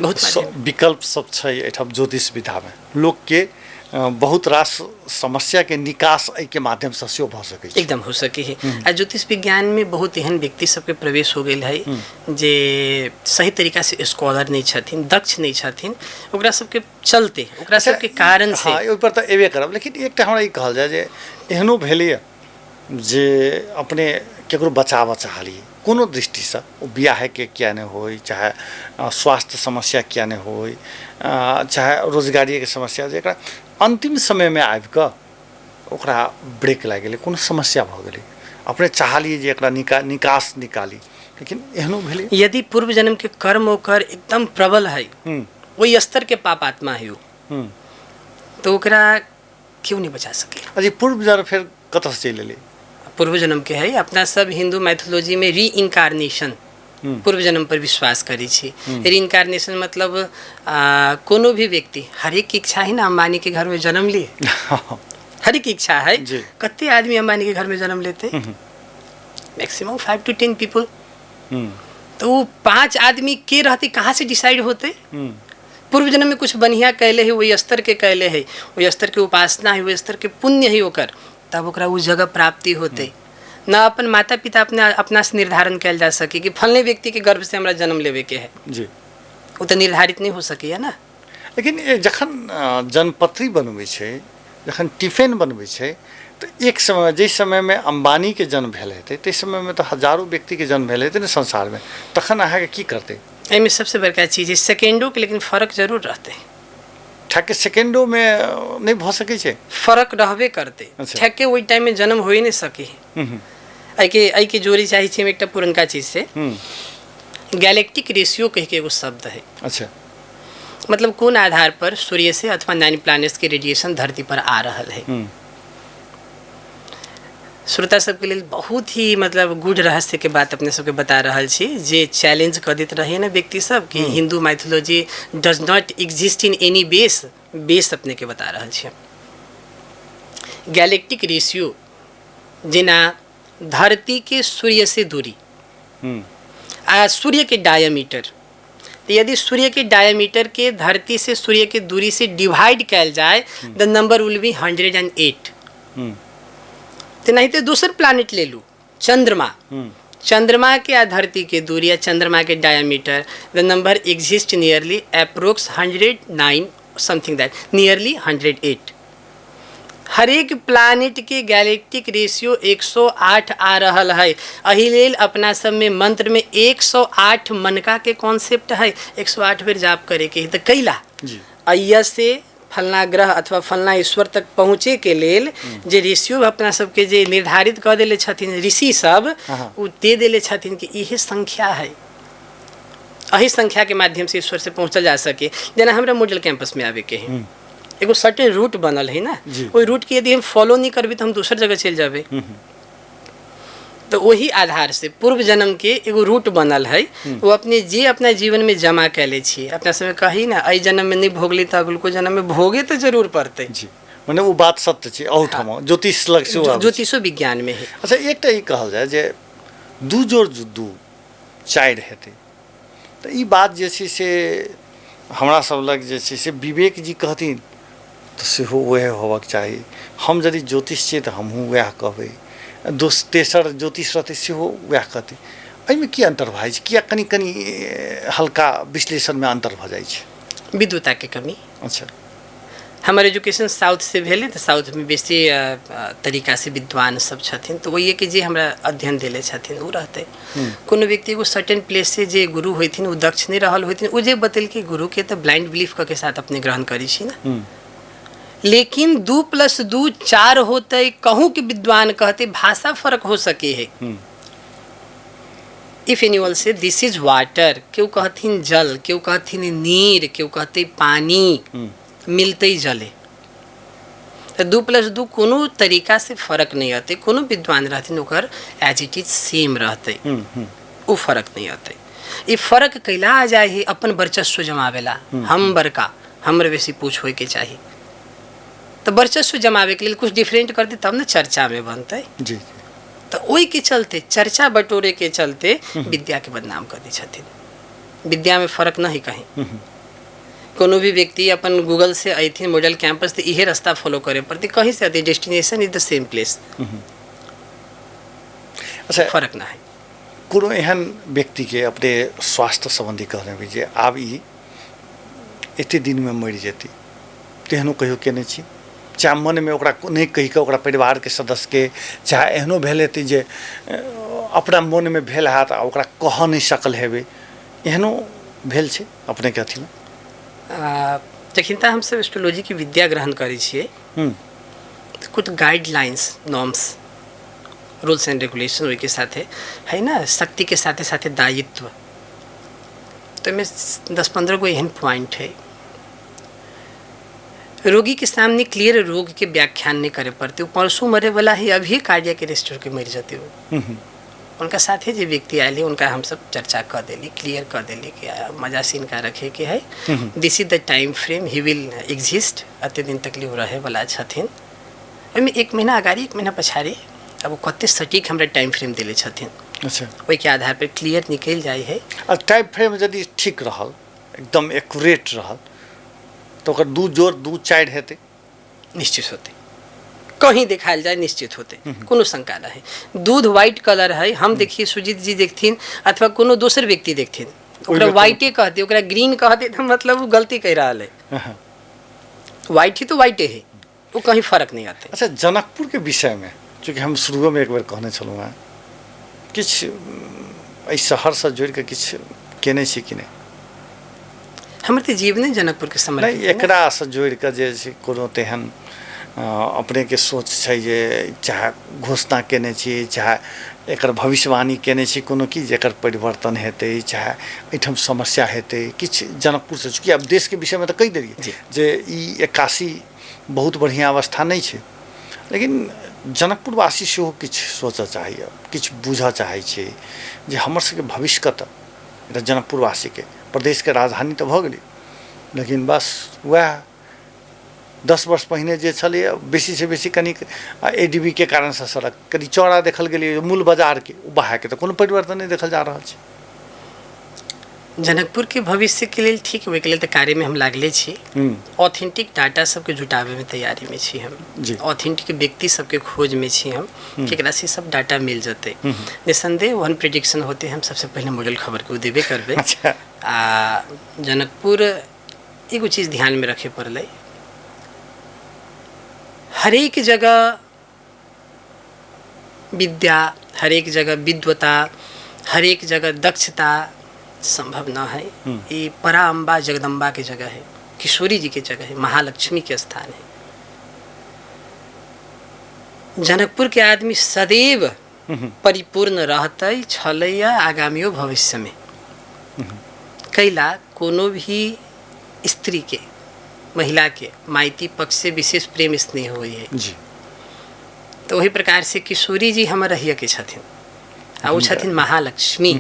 बहुत विकल्प सब छै एठम ज्योतिष विधा में। लोग के बहुत रास समस्या के निकास एहि के माध्यम से सेहो भऽ सकै छै। एकदम हो सके है। आ ज्योतिष विज्ञान में बहुत एहन व्यक्ति सबके प्रवेश हो गेल है जे सही तरीका से स्कॉलर नहीं छथिन, दक्ष नहीं छथिन, ओकरा सबके चलते, ओकरा सबके कारण से। हाँ, ओहि पर तऽ एबे करब, लेकिन एकटा हमरा ई कहल जाय जे एहनो भेलैए जे अपने केकरो बचाबऽ चाहलिए कोनो दृष्टिसँ, ओ बियाहके किया नहि होय, चाहे स्वास्थ्य समस्या किया नहि होय, चाहे रोजगारीके समस्या, जेकरा अंतिम समयमे आबि कऽ ओकरा ब्रेक लागि गेलै, कोनो समस्या भऽ गेलै, अपने चाहलिए जे एकरा निकास निकाली, लेकिन एहनो भेलै। यदि पूर्व जन्म के कर्म ओकर एकदम प्रबल है, वही स्तर के पाप आत्मा है वो, तो ओकरा क्यों नहीं बचा सके? अजी पूर्व जन्म फिर कतऽ से चलि एलै? पूर्व जन्म के है, अपना सब हिंदू मैथोलॉजी में री इनकारनेशन, पूर्व जन्म पर विश्वास करी छी। री इनकारनेशन मतलब कोनो भी व्यक्ति, हर एक की इच्छा है ना अंबानी के घर में जन्म लिए, हर एक इच्छा है। कितने आदमी अंबानी के घर में जन्म लेते? Maximum 5 to 10 people. तो वो 5 आदमी के रहते, कहाँ से डिसाइड होते? पूर्व जन्म में कुछ बढ़िया कैले है, वही स्तर के कैले है, वही स्तर के उपासना है, वही स्तर के पुण्य है ओकर, तब ओकरा उस जगह प्राप्ति होते। ना अपन माता पिता अपना से निर्धारण कैल जा सके कि फलने व्यक्ति के गर्भ से हमरा जन्म लेवे के है जी, वो तो निर्धारित नहीं हो सके है ना। लेकिन जखन जन्मपत्री बनबै छै, जखन टिफिन बनबै छै, तो एक समय जाहि समयमे अंबानीके जन्म भेल हेतै, ताहि समयमे तऽ हजारों व्यक्तिके जन्म भेल हेतै ने संसारमे, तखन अहाँके की करतै? एहिमे सबसे बड़का चीज है सेकेंडों के, लेकिन फर्क जरूर रहते। ठेके सेकेंडो में नहीं भऽ सकै छै, फर्क रहबे करते। ठेके वही टाइम में जन्म हो ही नहीं सके। आई के जोड़ी चाही छी हम एकटा पुरनका चीज से, गैलेक्टिक रेशियो कह के एगो शब्द है। अच्छा, मतलब कौन आधार पर सूर्य से अथवा 9 प्लैनेट्स के रेडिएशन धरती पर आ रहा है। श्रोता सबके लिए बहुत ही मतलब गूढ़ रहस्य के बात अपने सबके बता रहा छी, जे चैलेंज कर देते रहे ना व्यक्ति सब कि Hindu mythology does not exist in any base अपने के बता रहा छी। गैलेक्टिक रेशियो जेना धरती के सूर्य से दूरी आ सूर्य के डायमीटर, तो यदि सूर्य के डायमीटर के धरती से सूर्य के दूरी से डिवाइड कैल जाए, द नंबर विल बी 108। तो नहीं तो दूसर प्लानिट ले लूँ, चंद्रमा, चंद्रमा के आ धरती के दूरी या चंद्रमा के diameter, the number exist nearly approx 109 something that, nearly 108। हर एक प्लानिट के गैलेक्टिक रेशियो 108 आ रहा है। अही लेल अपना सब में मंत्र में 108 मनका के कॉन्सेप्ट है, 108 बेर जाप करे के, तो कैला अय्या से फलना ग्रह अथवा फलना ईश्वर तक पहुँचे के लेल जे रेशियो अपना सबके जे निर्धारित कर देले छथिन ऋषि सब, उ दे देले छथिन कि यही संख्या है, अही संख्या के माध्यम से ईश्वर से पहुँचल जा सके। जेना हमरा मॉडल कैंपस में आवे के है, एगो सर्टेन रूट बनल है ना, ओई रूट के यदि हम फॉलो नहीं करबे तो हम दूसर जगह चल जाबे। तो वही आधार से पूर्व जन्म के एगो रूट बनल है, वो अपने जे अपना जीवन में जमा कैले छी, अपना समय कही ना अई जन्म में नहीं भोगली तो अगलको जन्म में भोगे तो जरूर पड़ते। जी, माने वो बात सत्य छै, और ठमा ज्योतिष लग से ज्योतिषो विज्ञान में है। अच्छा, एकटा ई कहल जाय जे 2 जोड़ 2 4 हेतै, तो ई बात जे छै से हमरा सब लग जे छै से विवेक जी कहथिन तो सेहो वह होबाक चाही। हम यदि ज्योतिष छियै तऽ हमहूँ वएह कहबै, तेसर ज्योतिष रहतै सेहो वएह कहतै। एहिमे की अंतर भऽ जाइ छै? किया कनि कनि हल्का विश्लेषणमे अंतर भऽ जाइ छै? विद्वता के कमी। अच्छा, हमर एजुकेशन साउथ से भेले, तो साउथ में बेसी तरीका से विद्वान सब छथिन, तो वही कि जे हमरा अध्ययन देले छथिन वो रहते। कोनो व्यक्ति एगो सर्टेन प्लेस से जे गुरु होथिन वो दक्ष नहीं रहल होथिन, वो जे बतेल कि गुरु के तो ब्लाइंड बिलीफ के साथ अपने ग्रहण करी छी ना। लेकिन 2 + 2 4 होते, कहूँ कि विद्वान कहते, भाषा फर्क हो सके है। इफ एनीवन से दिस इज वाटर, क्यों कहथिन जल, क्यों कहथिन नीर, क्यों कहते पानी, मिलते ही जले। तो 2 + 2 कोनो तरीका से फर्क नहीं आते। कोनो विद्वान रहते ओकर एज इट इज सेम रहते, वो फर्क नहीं आते। ये फर्क कैला आ जाए है अपन वर्चस्व जमावेला, हम बड़का हमर वैसी पूछ होए के चाहिए, तो वर्चस्व जमावे के लिए कुछ डिफरेंट कर दे तब ना चर्चा में बनते जी। तो वही के चलते चर्चा बटोरे के चलते विद्या के बदनाम कर दी छथिन। विद्या में फर्क नहीं कहीं, कोनो भी व्यक्ति अपन गूगल से अइथिन मॉडल कैंपस तो इहे रास्ता फॉलो करे पड़ती, कहीं से आती destination is the same place. अच्छा, फर्क ना है। कोनो एहन व्यक्ति के अपने स्वास्थ्य संबंधी कहने भी जे आब ई एते दिन में मरि जेती, तेहनो कहियो केने छी? चाहे मन में ओकरा नहीं कहि के ओकरा परिवार के सदस्य के, चाहे एहनो भेल हेतै जे अपना मन में भेल हाथ आ ओकरा कह नहीं सकल हेबै, एहनो भेल छै अपने के अथी में? जखिनता हम सब एस्ट्रोलॉजी की विद्या ग्रहण करै छियै, कुछ guidelines, norms, rules and regulation ओहि के साथे है ना, शक्ति के साथे साथे दायित्व, तो में 10-15 गो एहन पॉइंट है। रोगी के सामने क्लियर रोग के व्याख्यान नहीं करे पड़ते, वो परसों मरे वाला है, अभी कार्डियक अरेस्ट होकर मर जाते हो। उनका साथे जो व्यक्ति आए उनका हम सब चर्चा कर देली, क्लियर कर देली कि मजा से इनका रखे के है, this is the time frame he will exist, अते दिन तक लिए रहे वाला छथिन। ओहिमे 1 महीना अगाड़ी 1 महीना पछाड़ी अब वो कते सटीक हमरा टाइम फ्रेम दिले छथिन। अच्छा, ओहि के आधार पर क्लियर निकल जाए है। टाइम फ्रेम यदि ठीक रहल, एकदम एक्यूरेट रहल, तो ओकर 2 जोड़ 2 चाइड हेतै, निश्चित होते, कहीं दिखायल जाए निश्चित होते, कोनो शंका ना है। दूध व्हाइट कलर है, हम देखिए सुजीत जी देखथिन अथवा कोनो दोसर व्यक्ति देखथिन, ओकरा व्हाइटे कहते, ओकरा ग्रीन कहते, तो मतलब वो गलती कह रहा है। व्हाइट ही तो व्हाइटे है, वो कहीं फर्क नहीं आते। अच्छा, जनकपुर के विषय में चूँकि हम शुरू में एक बार कहने छलहुँ हेँ, किछ एहि शहर से जोड़ के किछ केने छी कि नहीं? हमर तऽ जीवने जनकपुर के समर्पित नहीं, एकरा से जोड़ के जे छै कोनो तेहन अपने के सोच छै जे चाहे घोषणा केने छी, चाहे एकर भविष्यवाणी केने छी कोनो कि जेकर परिवर्तन हेतै, चाहे एहिठाम समस्या हेतै, किछ जनकपुर से, चूँकि अब देश के विषय में तो कहि देलिए जे ई 81 बहुत बढ़िया अवस्था नहीं छै, लेकिन जनकपुरवासी सेहो किछु सोचऽ चाहिए, किछु बुझऽ चाहै छै जे हमर सबके भविष्य कतऽ। जनकपुरवासी के प्रदेश के राजधानी तो भऽ गेलै, लेकिन बस वएह 10 वर्ष पहिने जे छलै, बेसी से बेसी कनिक ADB के कारण से सड़क कनि चौड़ा देखल गेलै, मूल बाजार के बाहर के तो कोनो परिवर्तन नहीं देखल जा रहल छै। जनकपुर के भविष्य के लिए ठीक हुए के लिए तो कार्य में हम लागले छी। ऑथेंटिक डाटा सबके जुटावे में तैयारी में छी हम, ऑथेंटिक व्यक्ति सबके खोज में छी हम, केकरा से सब डाटा मिल जते। निसंदेह वन प्रेडिक्शन होते हम सबसे पहले मॉडल खबर को देबे करबे। अच्छा। जनकपुर एगो चीज ध्यान में रखे पड़ले, हरेक जगह विद्या, हरेक जगह विद्वता, हरेक जगह दक्षता संभव न है। ये पराअंबा जगदम्बा की जगह है, किशोरी जी की जगह है, महालक्ष्मी के स्थान है। जनकपुर के आदमी सदैव परिपूर्ण रहते छलैया आगामियों भविष्य में। कैला कोनो भी स्त्री के, महिला के माइती पक्ष से विशेष प्रेम स्नेह हुई है जी। तो वही प्रकार से किशोरी जी हमर रहिया के छथिन, आ वो छथिन महालक्ष्मी।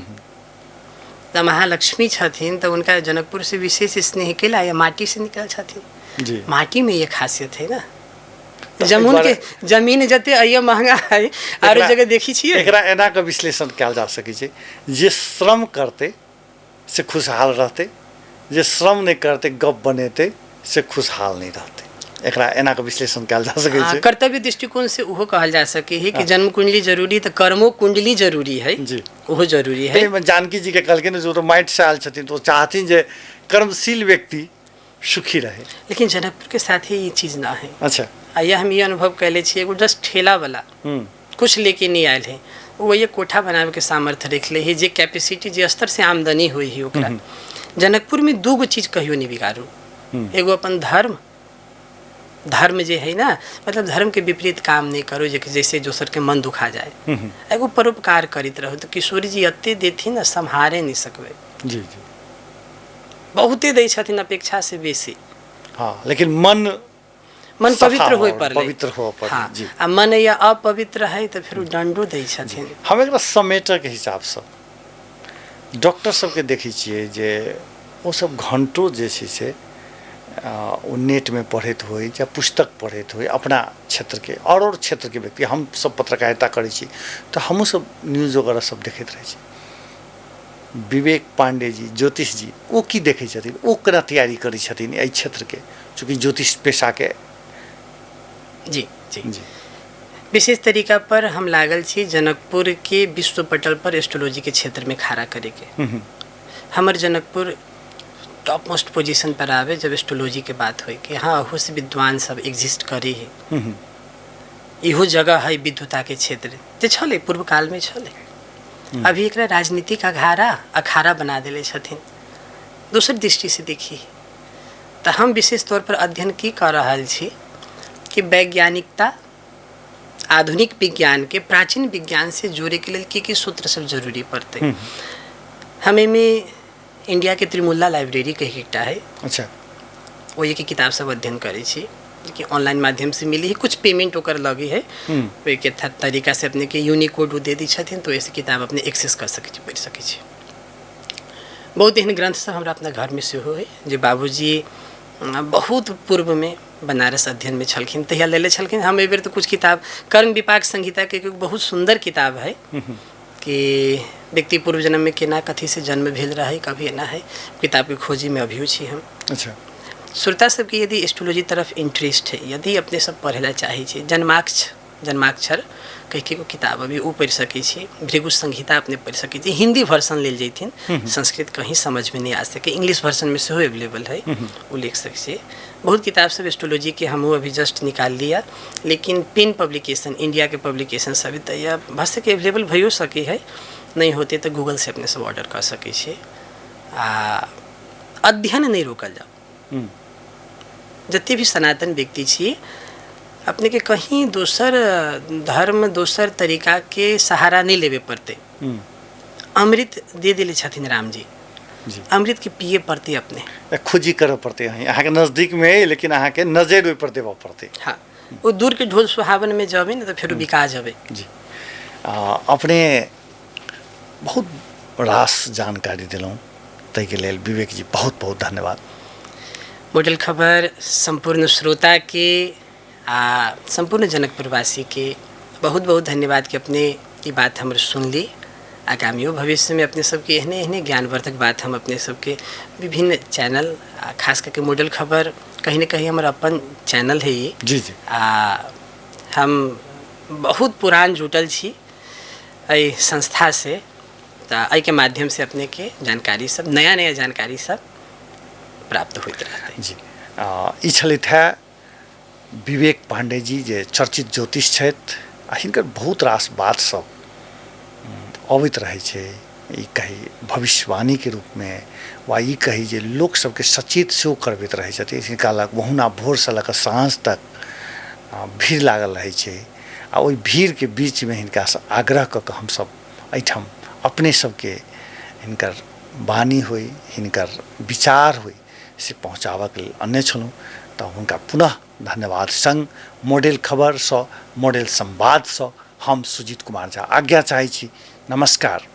तो महालक्ष्मी छथिन तो उनका जनकपुर से विशेष स्नेह केला, या माटी से निकल छथिन जी। माटी में ये खासियत है ना, जमुन के जमीन जते अये महंगा है, और जगह देखी छियै। एकरा एना के विश्लेषण कयल जा सकै छै, जे श्रम करते से खुशहाल रहते, जे श्रम नहीं करते गप बनेते से खुशहाल नहीं रहते। एकरा एना के विश्लेषण कयल जा सकै छै। कर्तव्य दृष्टिकोण से उहो कहल जा सके है कि जन्म कुंडली जरूरी तो कर्मो कुंडली जरूरी है जी, उहो जरूरी है। जानकी जी के कहलखिन जो तो माइट से आयल छथिन तो चाहथिन जे कर्मशील व्यक्ति सुखी रहे, लेकिन जनकपुर के साथ ही ये चीज ना है। अच्छा, आइया हम ये अनुभव कैले छियै, एगो जस्ट ठेला वाला कुछ लेके नहीं आयल है, वो ये कोठा बनावे के सामर्थ्य रख ले है, जे कैपेसिटी जे स्तर से आमदनी हुई है ओकरा। जनकपुर में 2 गो चीज कहियो नहीं बिगाड़ू, एगो अपन धर्म, धर्म जे है ना, मतलब धर्म के विपरीत काम नहीं करो जैसे दोसर के मन दुखा जाए। एगो परोपकार करित रहो। तो किशोरी जी अते देथिन ना, संहारे नहीं सकबे जी जी, बहुते दै छथिन अपेक्षा से बेसी। हाँ, लेकिन मन पवित्र होय पर पवित्र हो पर हाँ, जी। आ मन या अपवित्र है तो फिर दंडो दै छथिन। हम एकरा समेटऽ के हिसाब से डॉक्टर सबके देखै छियै जे वो सब घंटों जे छै से वो नेट में पढ़ैत होइ या पुस्तक पढ़ैत होइ, अपना क्षेत्र के और क्षेत्र के व्यक्ति, हम सब पत्रकारिता करै छी तो हमहूँ सब न्यूज वगैरह सब देखैत रहै छी, विवेक पांडे जी ज्योतिष जी वो की देखै छथिन, ओ केना तैयारी करै छथिन एहि क्षेत्र के, चूँकि ज्योतिष पेशा के जी जी जी विशेष तरीका पर हम लागल छी जनकपुर के विश्व पटल पर एस्ट्रोलॉजी के क्षेत्र में खड़ा करे के। हमर जनकपुर टॉप मोस्ट पोजीशन पर आवे जब एस्ट्रोलॉजी के बात हुई कि हाँ अहू से विद्वान सब एग्जिस्ट करे है। इहो जगह है विद्वता के क्षेत्र जे छले पूर्व काल में छले। अभी एक राजनीतिक अखाड़ा बना दिले छथिन। दूसर दृष्टि से देखी तो हम विशेष तौर पर अध्ययन की कर रहल छी कि वैज्ञानिकता आधुनिक विज्ञान के प्राचीन विज्ञान से जोड़े के लिए की सूत्र सब जरूरी पड़ते। हमें में इंडिया के त्रिमुल्ला लाइब्रेरी के एकटा है। अच्छा वो ये किताब सब अध्ययन करे छी कि ऑनलाइन माध्यम से मिली है, कुछ पेमेंट ओकर लगी है। वे के तरीका से अपने के यूनिकोड दे दी छथिन तो ऐसे किताब अपने एक्सेस कर सके छी, पढ़ सके छी। बहुत एहन ग्रंथ सब हमरा अपना घर में से हो है जे बाबूजी बहुत पूर्व में बनारस अध्ययन में छलखिन तहिया लेले छलखिन। हम एहि बेर तो कुछ किताब कर्म विपाक संहिता के बहुत सुंदर किताब है कि व्यक्ति पूर्व जन्म में केना कथी से जन्म भेल रहे कभी एना है, किताब के खोजी में अभियो छी हम। अच्छा श्रोता सबके यदि एस्ट्रोलॉजी तरफ इंटरेस्ट है, यदि अपने सब पढ़े ला चाहे छी, जन्माक्षर कह के किताब अभी वो पढ़ सके छी, भृगु संहिता अपने पढ़ सके छी। हिंदी वर्सन ले जैथिन, संस्कृत कहीं समझ में नहीं आ सके, इंग्लिश वर्सन में से हो अवेलेबल है, वो लिख सके। बहुत किताब सब एस्ट्रोलॉजी के हम अभी जस्ट निकाल लिया, लेकिन पेन पब्लिकेशन इंडिया के पब्लिकेशन सभी तैयार भाषा के अवेलेबल भयो सके है। नहीं होते तो गूगल से अपने सब ऑर्डर कर सके छी। अध्ययन नहीं रोकल जाओ। जते भी सनातन व्यक्ति छी अपने के कहीं दोसर धर्म दोसर तरीका के सहारा नहीं लेवे पड़ते। अमृत दे दिले छथिन राम जी, अमृत के पिए पड़ते अपने खोजी करे पड़ते हैं। यहाँ के नजदीक में है लेकिन यहाँ के नजर पर देवा पड़ते। हाँ वो दूर के ढोल सुहावन में जाबे ना तो फिर बिका जाबे। जी अपने बहुत रास जानकारी दिलौं तै के लेल विवेक जी बहुत बहुत धन्यवाद। मॉडल खबर संपूर्ण श्रोता के संपूर्ण जनकपुरवासी के बहुत बहुत धन्यवाद कि अपने ये बात हमर सुन ली। आगामी भविष्य में अपने सबके एहने ज्ञानवर्धक बात हम अपने सबके विभिन्न चैनल खास करके मॉडल खबर कहीं न कहीं हमारा अपन चैनल है ये। जी जी हम बहुत पुरान जुटल छी एहि संस्था से, तो एहि के माध्यम से अपने के जानकारी सब नया जानकारी सब प्राप्त होते रहते। जी ई छलथि है विवेक पांडे जी जे चर्चित ज्योतिष छथि। हिनकर बहुत रास बात सब अबैत रहै छै, ई कही भविष्यवाणी के रूप में वा ई कही जे लोक सबके सचेत सेहो करबैत रहै छथिन। हिनका लग बहुना भोर से लऽ साँझ तक भीड़ लागल रहै छै आ ओहि भीड़ के बीच में हिनका से आग्रह कऽ कऽ हमसब एहिठाम अपने सबके हिनकर वाणी होई हिनकर विचार होई से पहुँचाबक लेल अन्य छलहुँ। तो हुनका पुनः धन्यवाद संग मॉडल खबर सँ मॉडल संवाद सँ हम सुजीत कुमार झा आज्ञा चाहै छी। नमस्कार।